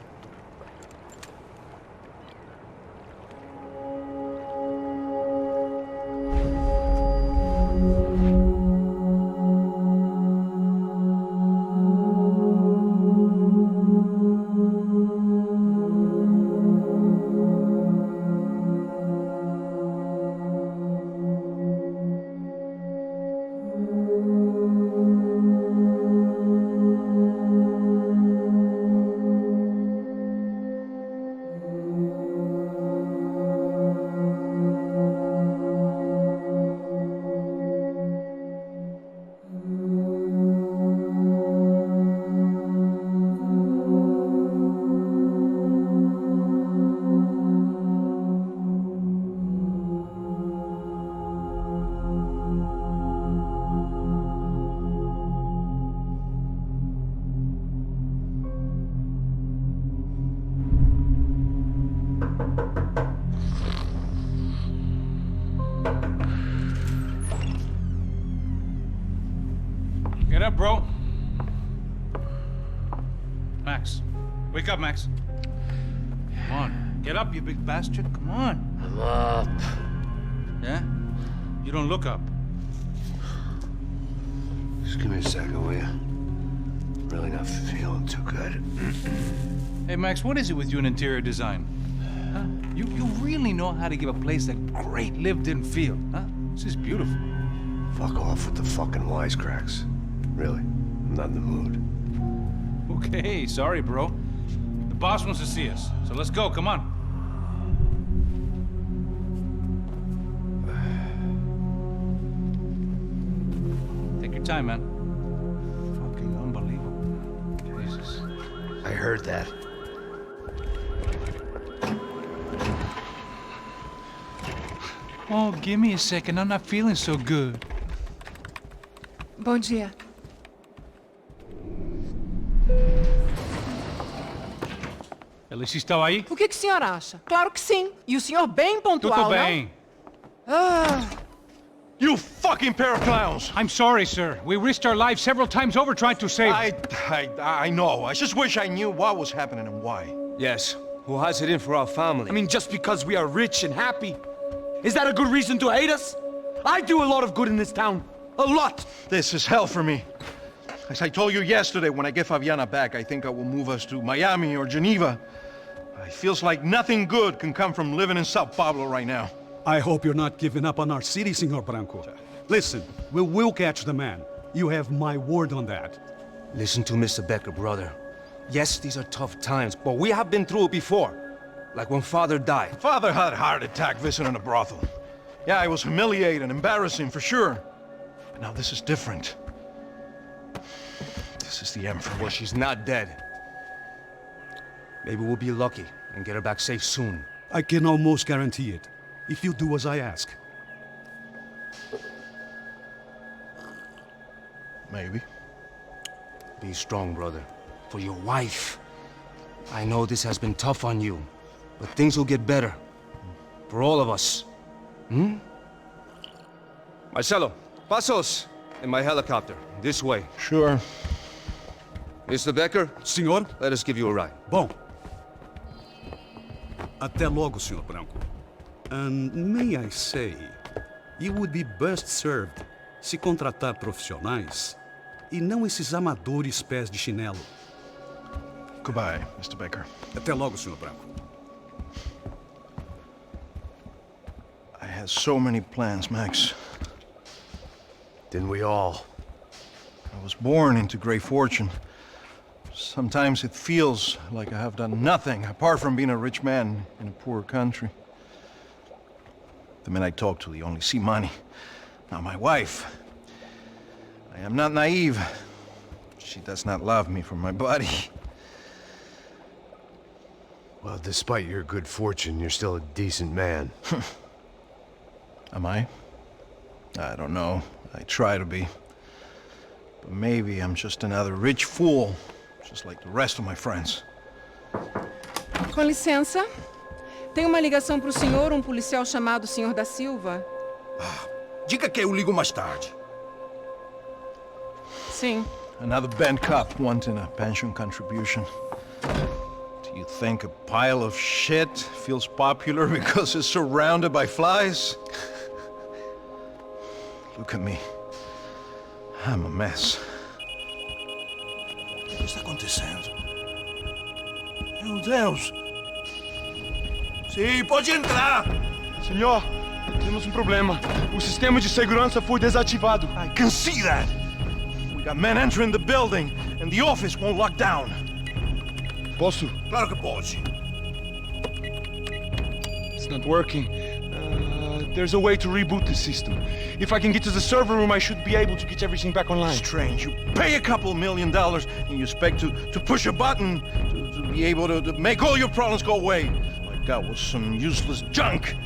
Get up, bro. Max. Wake up, Max. Come on. Get up, you big bastard. Come on. I'm up. Yeah? You don't look up. Just give me a second, will you? Really not feeling too good. Hey, Max, what is it with you and interior design? Huh? You really know how to give a place a great lived-in feel, huh? This is beautiful. Fuck off with the fucking wisecracks. Really, I'm not in the mood. Okay, sorry, bro. The boss wants to see us, so let's go, come on. Take your time, man. Fucking unbelievable. Jesus. I heard that. Oh, give me a second. I'm not feeling so good. Bom dia. Alice estava aí? O que o senhor acha? Claro que sim. E o senhor bem pontual, Tudo bem. não? Ah. You fucking pair of clowns! I'm sorry, sir. We risked our lives several times over trying to save... I know. I just wish I knew what was happening and why. Yes. Who has it in for our family? I mean, just because we are rich and happy, is that a good reason to hate us? I do a lot of good in this town. A lot! This is hell for me. As I told you yesterday, when I get Fabiana back, I think I will move us to Miami or Geneva. It feels like nothing good can come from living in Sao Paulo right now. I hope you're not giving up on our city, Senor Branco. Listen, we will catch the man. You have my word on that. Listen to Mr. Becker, brother. Yes, these are tough times, but we have been through it before. Like when Father died. Father had a heart attack visiting a brothel. Yeah, it was humiliating, embarrassing, for sure. But now this is different. This is the end for me. Well, she's not dead. Maybe we'll be lucky and get her back safe soon. I can almost guarantee it, if you do as I ask. Maybe. Be strong, brother. For your wife. I know this has been tough on you, but things will get better. For all of us. Hmm? Marcelo, pasos in my helicopter. This way. Sure. Mr. Becker? Senhor? Let us give you a ride. Bom. Até logo, Senhor Branco. And may I say, you would be best served se contratar profissionais e não esses amadores pés de chinelo. Goodbye, Mr. Becker. Até logo, Senhor Branco. I had so many plans, Max. Didn't we all? I was born into great fortune. Sometimes it feels like I have done nothing apart from being a rich man in a poor country. The men I talk to, they only see money. Now my wife, I am not naive. She does not love me for my body. Well, despite your good fortune, you're still a decent man. Am I? I don't know. I try to be. But maybe I'm just another rich fool, just like the rest of my friends. Com licença. Tem uma ligação pro senhor, policial chamado Senhor da Silva. Diga que eu ligo mais tarde. Sim. Another band cop wanting a pension contribution. Do you think a pile of shit feels popular because it's surrounded by flies? Look at me. I'm a mess. O que está acontecendo? Meu Deus! Sim, pode entrar! Senhor, temos problema. O sistema de segurança foi desativado. I can see that! We got men entering the building, and the office won't lock down. Posso? Claro que pode. It's not working. There's a way to reboot the system. If I can get to the server room, I should be able to get everything back online. Strange. You pay a couple $1 million, and you expect to push a button to be able to make all your problems go away. All I got was some useless junk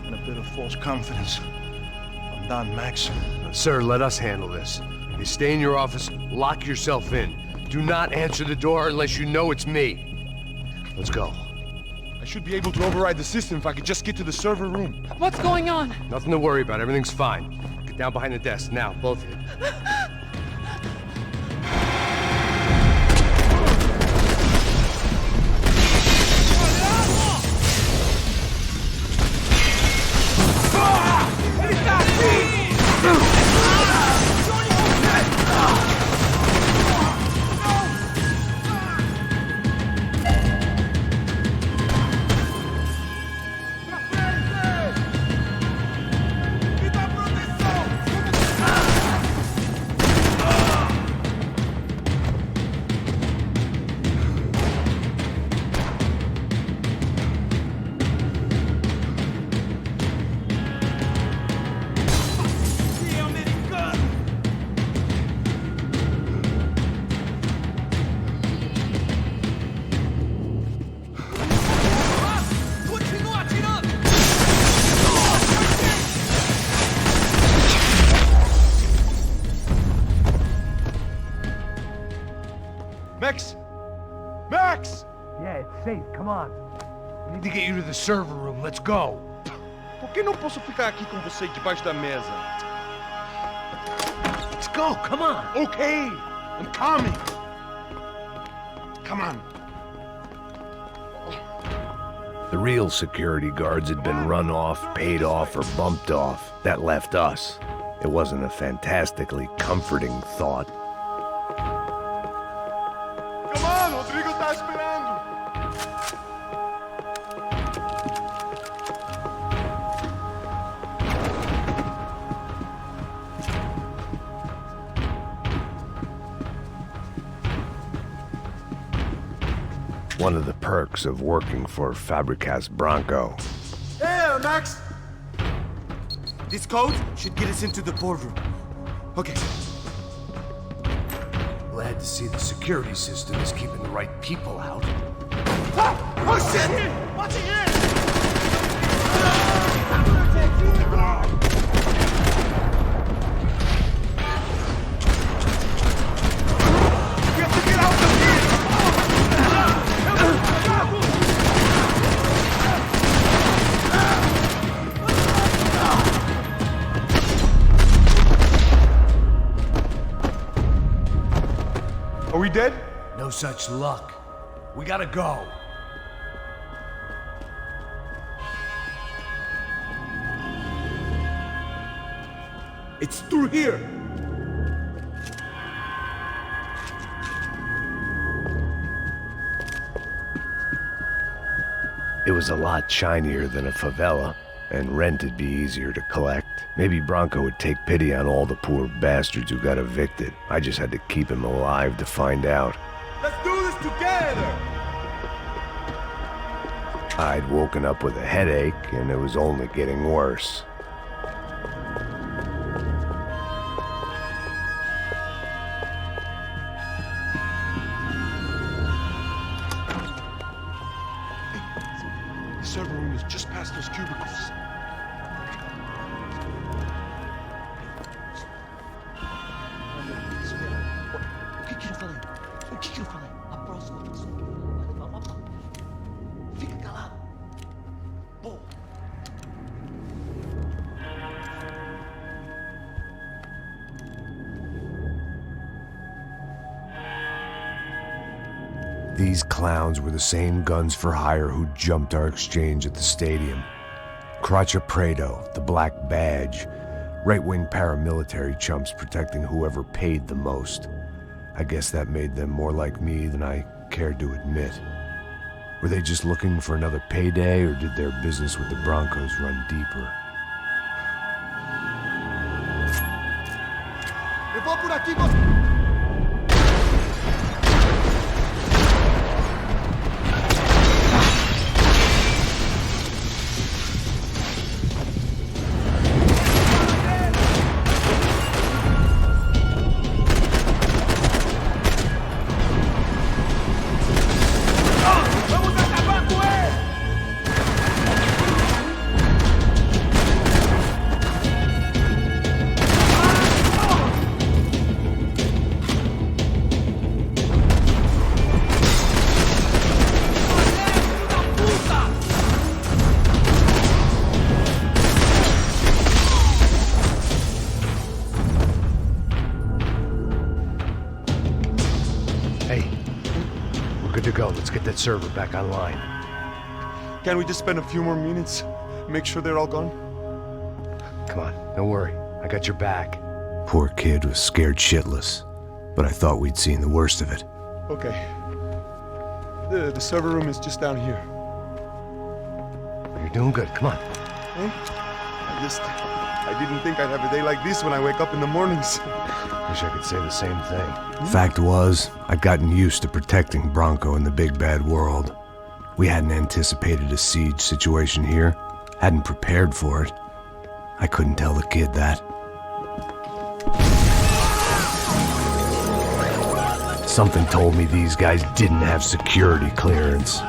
and a bit of false confidence. I'm done, Max. Sir, let us handle this. You stay in your office, lock yourself in. Do not answer the door unless you know it's me. Let's go. I should be able to override the system if I could just get to the server room. What's going on? Nothing to worry about. Everything's fine. Get down behind the desk. Now, both of you. Max! Max! Yeah, it's safe. Come on. We need to get you to the server room. Let's go. Por que não posso ficar aqui com você debaixo da mesa? Let's go. Come on. Okay. I'm coming. Come on. The real security guards had been run off, paid off, or bumped off. That left us. It wasn't a fantastically comforting thought. Come on, Rodrigo tá esperando. One of the perks of working for Fabricas Branco. Hey, Max! This code should get us into the boardroom. Okay. Glad to see the security system is keeping the right people out. Ah! Oh, shit! Watch it here! We have to get out of here! Are we dead? No such luck. We gotta go. It's through here! It was a lot shinier than a favela, and rent'd be easier to collect. Maybe Branco would take pity on all the poor bastards who got evicted. I just had to keep him alive to find out. Let's do this together! I'd woken up with a headache, and it was only getting worse. The server room is just past those cubicles. O que eu falei? O que eu falei? A próxima pessoa vai levar uma pá. Fica calado. Pô. These clowns were the same guns for hire who jumped our exchange at the stadium. Crotcha Prado, the Black Badge, right-wing paramilitary chumps protecting whoever paid the most. I guess that made them more like me than I cared to admit. Were they just looking for another payday, or did their business with the Broncos run deeper? Eu vou por aqui, você... That server back online. Can't we just spend a few more minutes? Make sure they're all gone? Come on, don't worry. I got your back. Poor kid was scared shitless, but I thought we'd seen the worst of it. Okay. The server room is just down here. You're doing good. Come on. Hey? I didn't think I'd have a day like this when I wake up in the mornings. Wish I could say the same thing. Fact was, I'd gotten used to protecting Branco in the big bad world. We hadn't anticipated a siege situation here, hadn't prepared for it. I couldn't tell the kid that. Something told me these guys didn't have security clearance.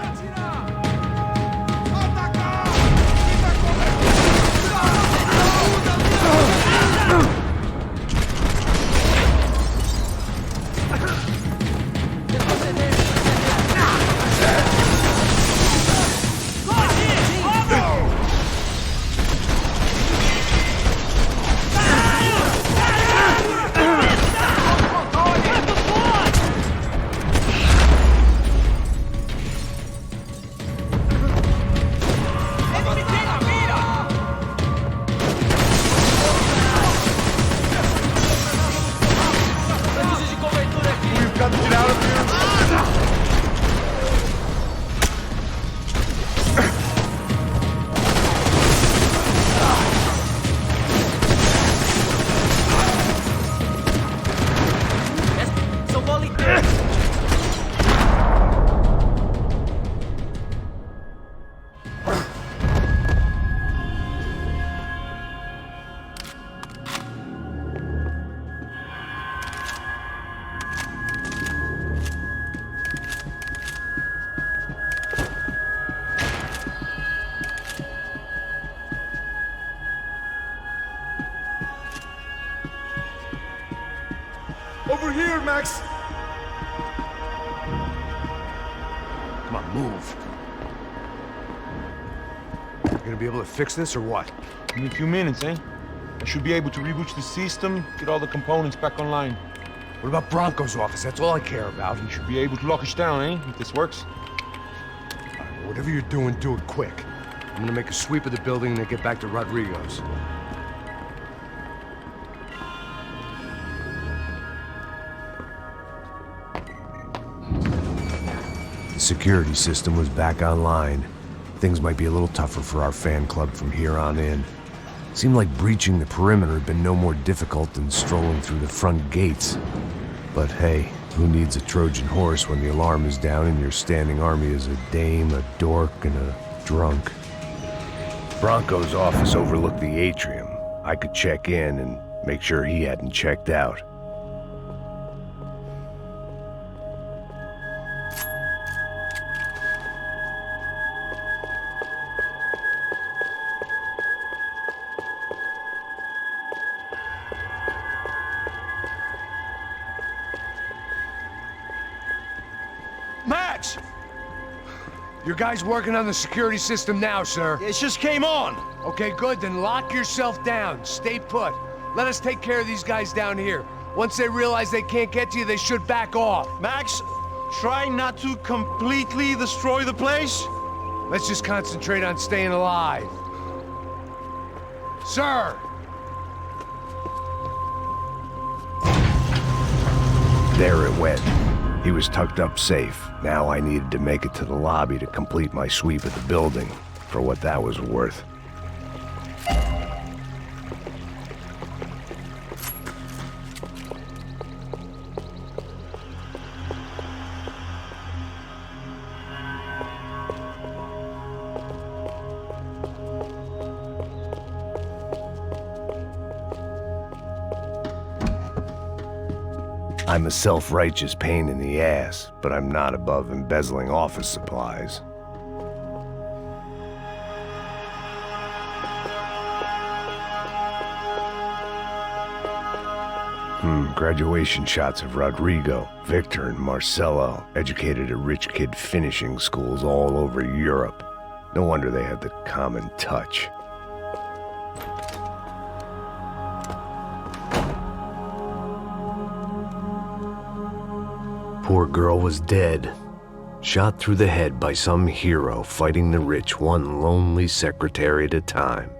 Max! Come on, move. You gonna be able to fix this or what? In a few minutes, eh? I should be able to reboot the system, get all the components back online. What about Bronco's office? That's all I care about. You should be able to lock us down, eh? If this works. Whatever you're doing, do it quick. I'm gonna make a sweep of the building and then get back to Rodrigo's. The security system was back online. Things might be a little tougher for our fan club from here on in. Seemed like breaching the perimeter had been no more difficult than strolling through the front gates. But hey, who needs a Trojan horse when the alarm is down and your standing army is a dame, a dork, and a drunk? Bronco's office overlooked the atrium. I could check in and make sure he hadn't checked out. Max! Your guy's working on the security system now, sir. It just came on! Okay, good, then lock yourself down. Stay put. Let us take care of these guys down here. Once they realize they can't get to you, they should back off. Max, try not to completely destroy the place. Let's just concentrate on staying alive. Sir! There it went. He was tucked up safe. Now I needed to make it to the lobby to complete my sweep of the building, for what that was worth. I'm a self-righteous pain in the ass, but I'm not above embezzling office supplies. Graduation shots of Rodrigo, Victor, and Marcelo, educated at rich kid finishing schools all over Europe. No wonder they had the common touch. Poor girl was dead, shot through the head by some hero fighting the rich one lonely secretary at a time.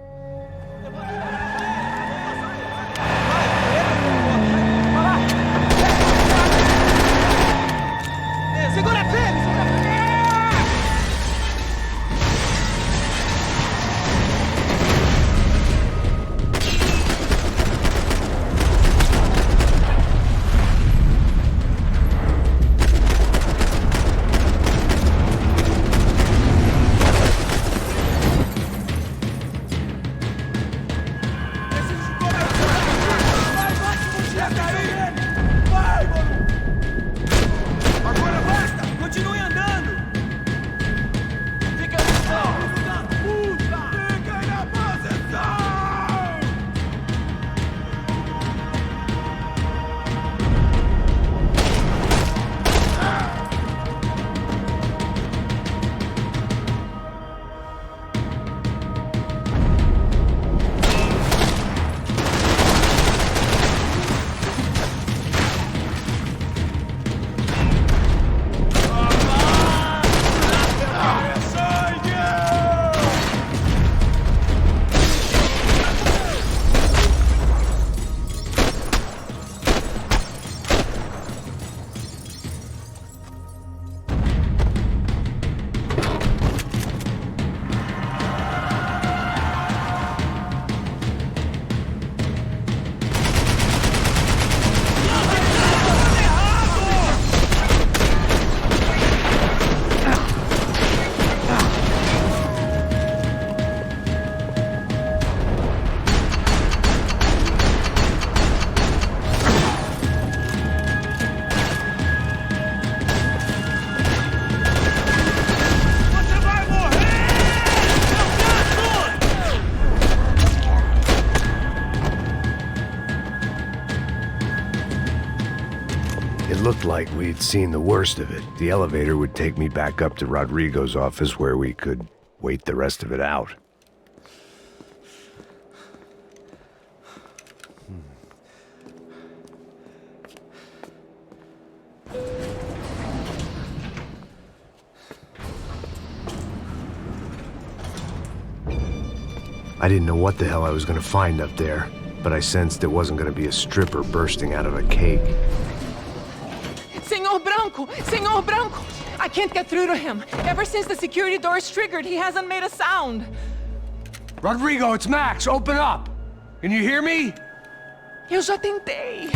like we'd seen the worst of it. The elevator would take me back up to Rodrigo's office where we could wait the rest of it out. I didn't know what the hell I was gonna find up there, but I sensed it wasn't gonna be a stripper bursting out of a cake. Senor Branco! Senor Branco! I can't get through to him. Ever since the security door is triggered, he hasn't made a sound. Rodrigo, it's Max. Open up. Can you hear me? Eu já tentei.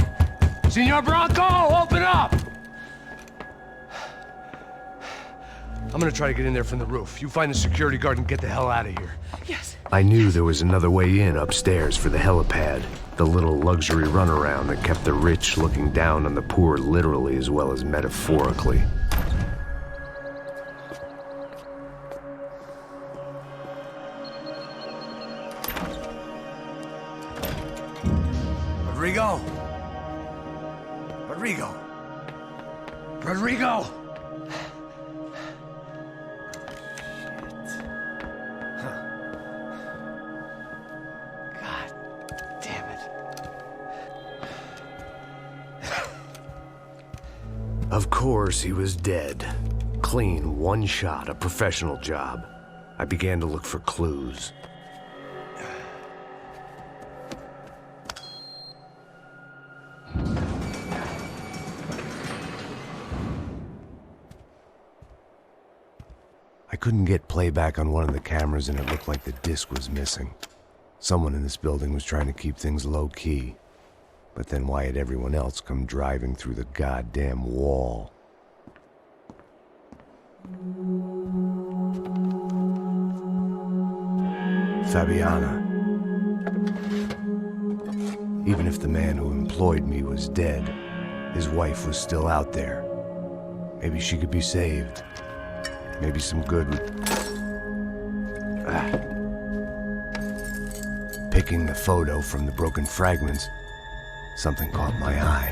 Senor Branco, open up! I'm gonna try to get in there from the roof. You find the security guard and get the hell out of here. Yes. I knew there was another way in upstairs for the helipad, the little luxury runaround that kept the rich looking down on the poor literally as well as metaphorically. Rodrigo! Rodrigo! Rodrigo! Of course, he was dead. Clean, one shot, a professional job. I began to look for clues. I couldn't get playback on one of the cameras and it looked like the disc was missing. Someone in this building was trying to keep things low-key. But then why had everyone else come driving through the goddamn wall? Fabiana. Even if the man who employed me was dead, his wife was still out there. Maybe she could be saved. Maybe some good would... Picking the photo from the broken fragments, something caught my eye.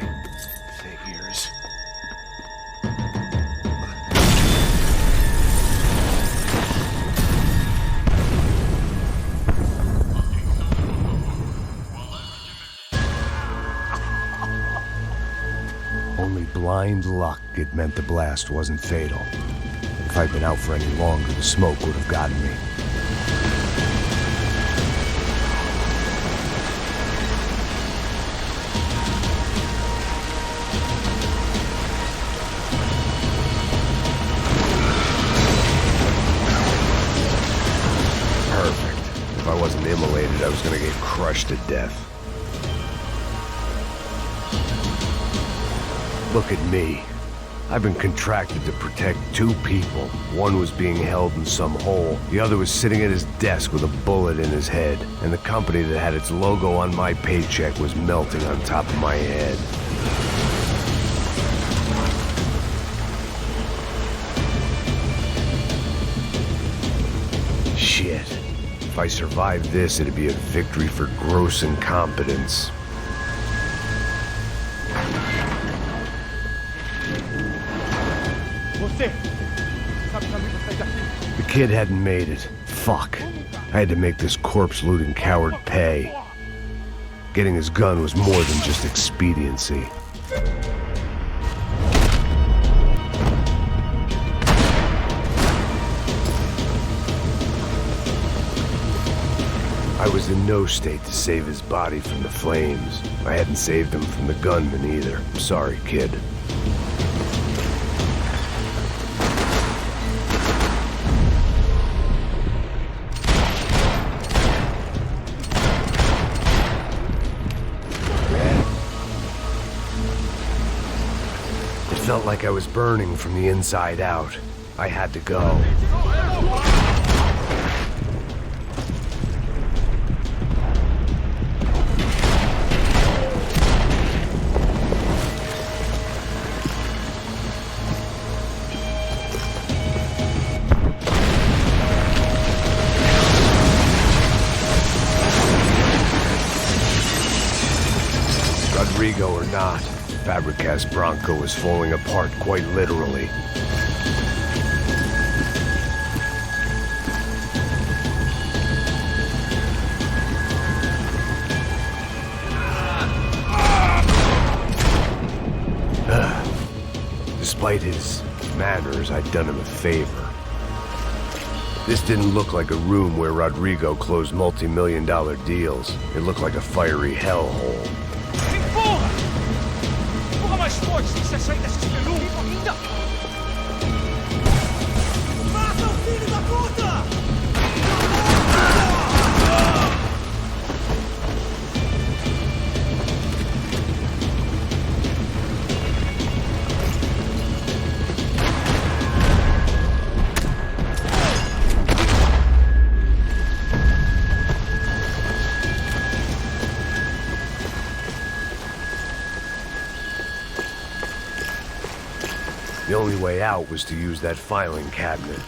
Figures. Only blind luck it meant the blast wasn't fatal. If I'd been out for any longer, the smoke would have gotten me. If I wasn't immolated, I was gonna get crushed to death. Look at me. I've been contracted to protect two people. One was being held in some hole. The other was sitting at his desk with a bullet in his head. And the company that had its logo on my paycheck was melting on top of my head. Shit. If I survived this, it'd be a victory for gross incompetence. The kid hadn't made it. Fuck. I had to make this corpse-looting coward pay. Getting his gun was more than just expediency. I was in no state to save his body from the flames. I hadn't saved him from the gunman either. I'm sorry, kid. It felt like I was burning from the inside out. I had to go. Rodrigo or not, Fabricast Bronco is falling apart quite literally. Despite his manners, I'd done him a favor. This didn't look like a room where Rodrigo closed multi-million-dollar deals. It looked like a fiery hellhole. Empurra! Empurra mais forte, sem se sair dessa espelunca ainda! Mata o filho da puta! The only way out was to use that filing cabinet.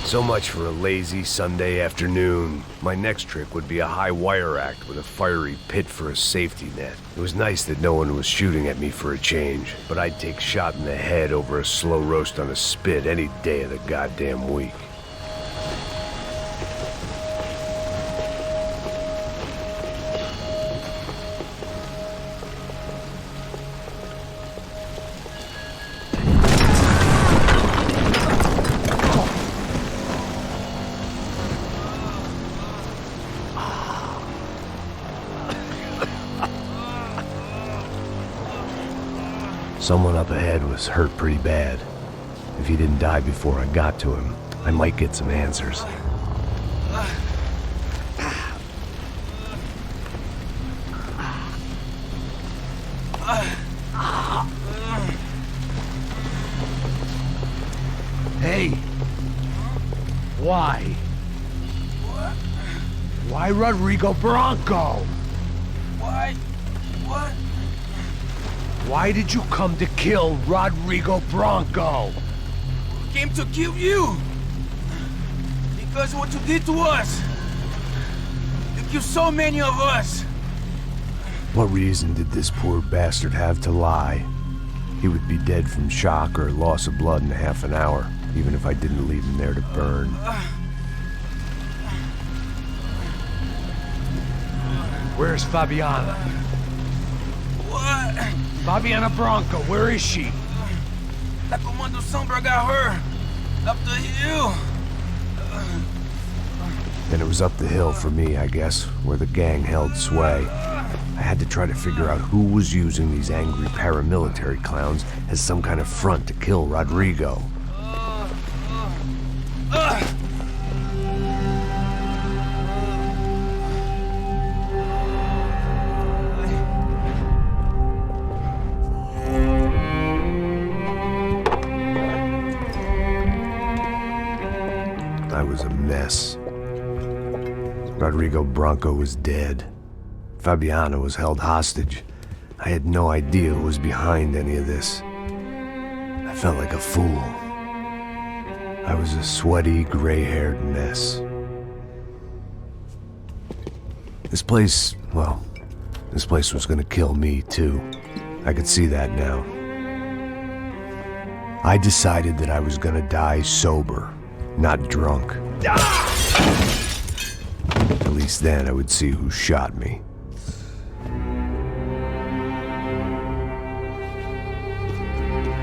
So much for a lazy Sunday afternoon. My next trick would be a high wire act with a fiery pit for a safety net. It was nice that no one was shooting at me for a change, but I'd take shot in the head over a slow roast on a spit any day of the goddamn week. Someone up ahead was hurt pretty bad. If he didn't die before I got to him, I might get some answers. Hey! Why? Why Rodrigo Bronco? Why? What? Why did you come to kill Rodrigo Bronco? Came to kill you! Because what you did to us! You killed so many of us! What reason did this poor bastard have to lie? He would be dead from shock or loss of blood in half an hour, even if I didn't leave him there to burn. Where's Fabiana? What? Fabiana Bronco, where is she? La Comando Sombra got her! Up the hill! Then it was up the hill for me, I guess, where the gang held sway. I had to try to figure out who was using these angry paramilitary clowns as some kind of front to kill Rodrigo. I was a mess. Rodrigo Bronco was dead. Fabiana was held hostage. I had no idea who was behind any of this. I felt like a fool. I was a sweaty, gray-haired mess. This place, well, this place was gonna kill me too. I could see that now. I decided that I was gonna die sober, not drunk. At least then I would see who shot me.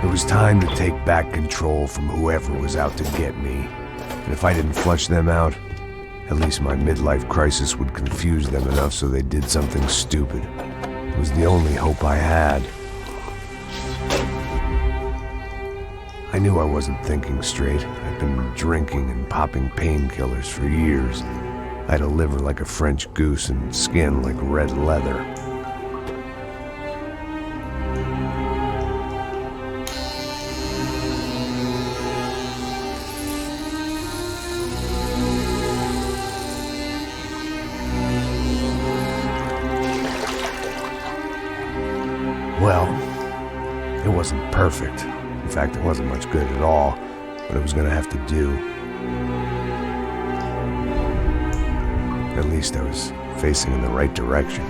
It was time to take back control from whoever was out to get me. And if I didn't flush them out, at least my midlife crisis would confuse them enough so they did something stupid. It was the only hope I had. I knew I wasn't thinking straight. I'd been drinking and popping painkillers for years. I had a liver like a French goose and skin like red leather. Well, it wasn't perfect. In fact, it wasn't much good at all, but it was gonna have to do. At least I was facing in the right direction.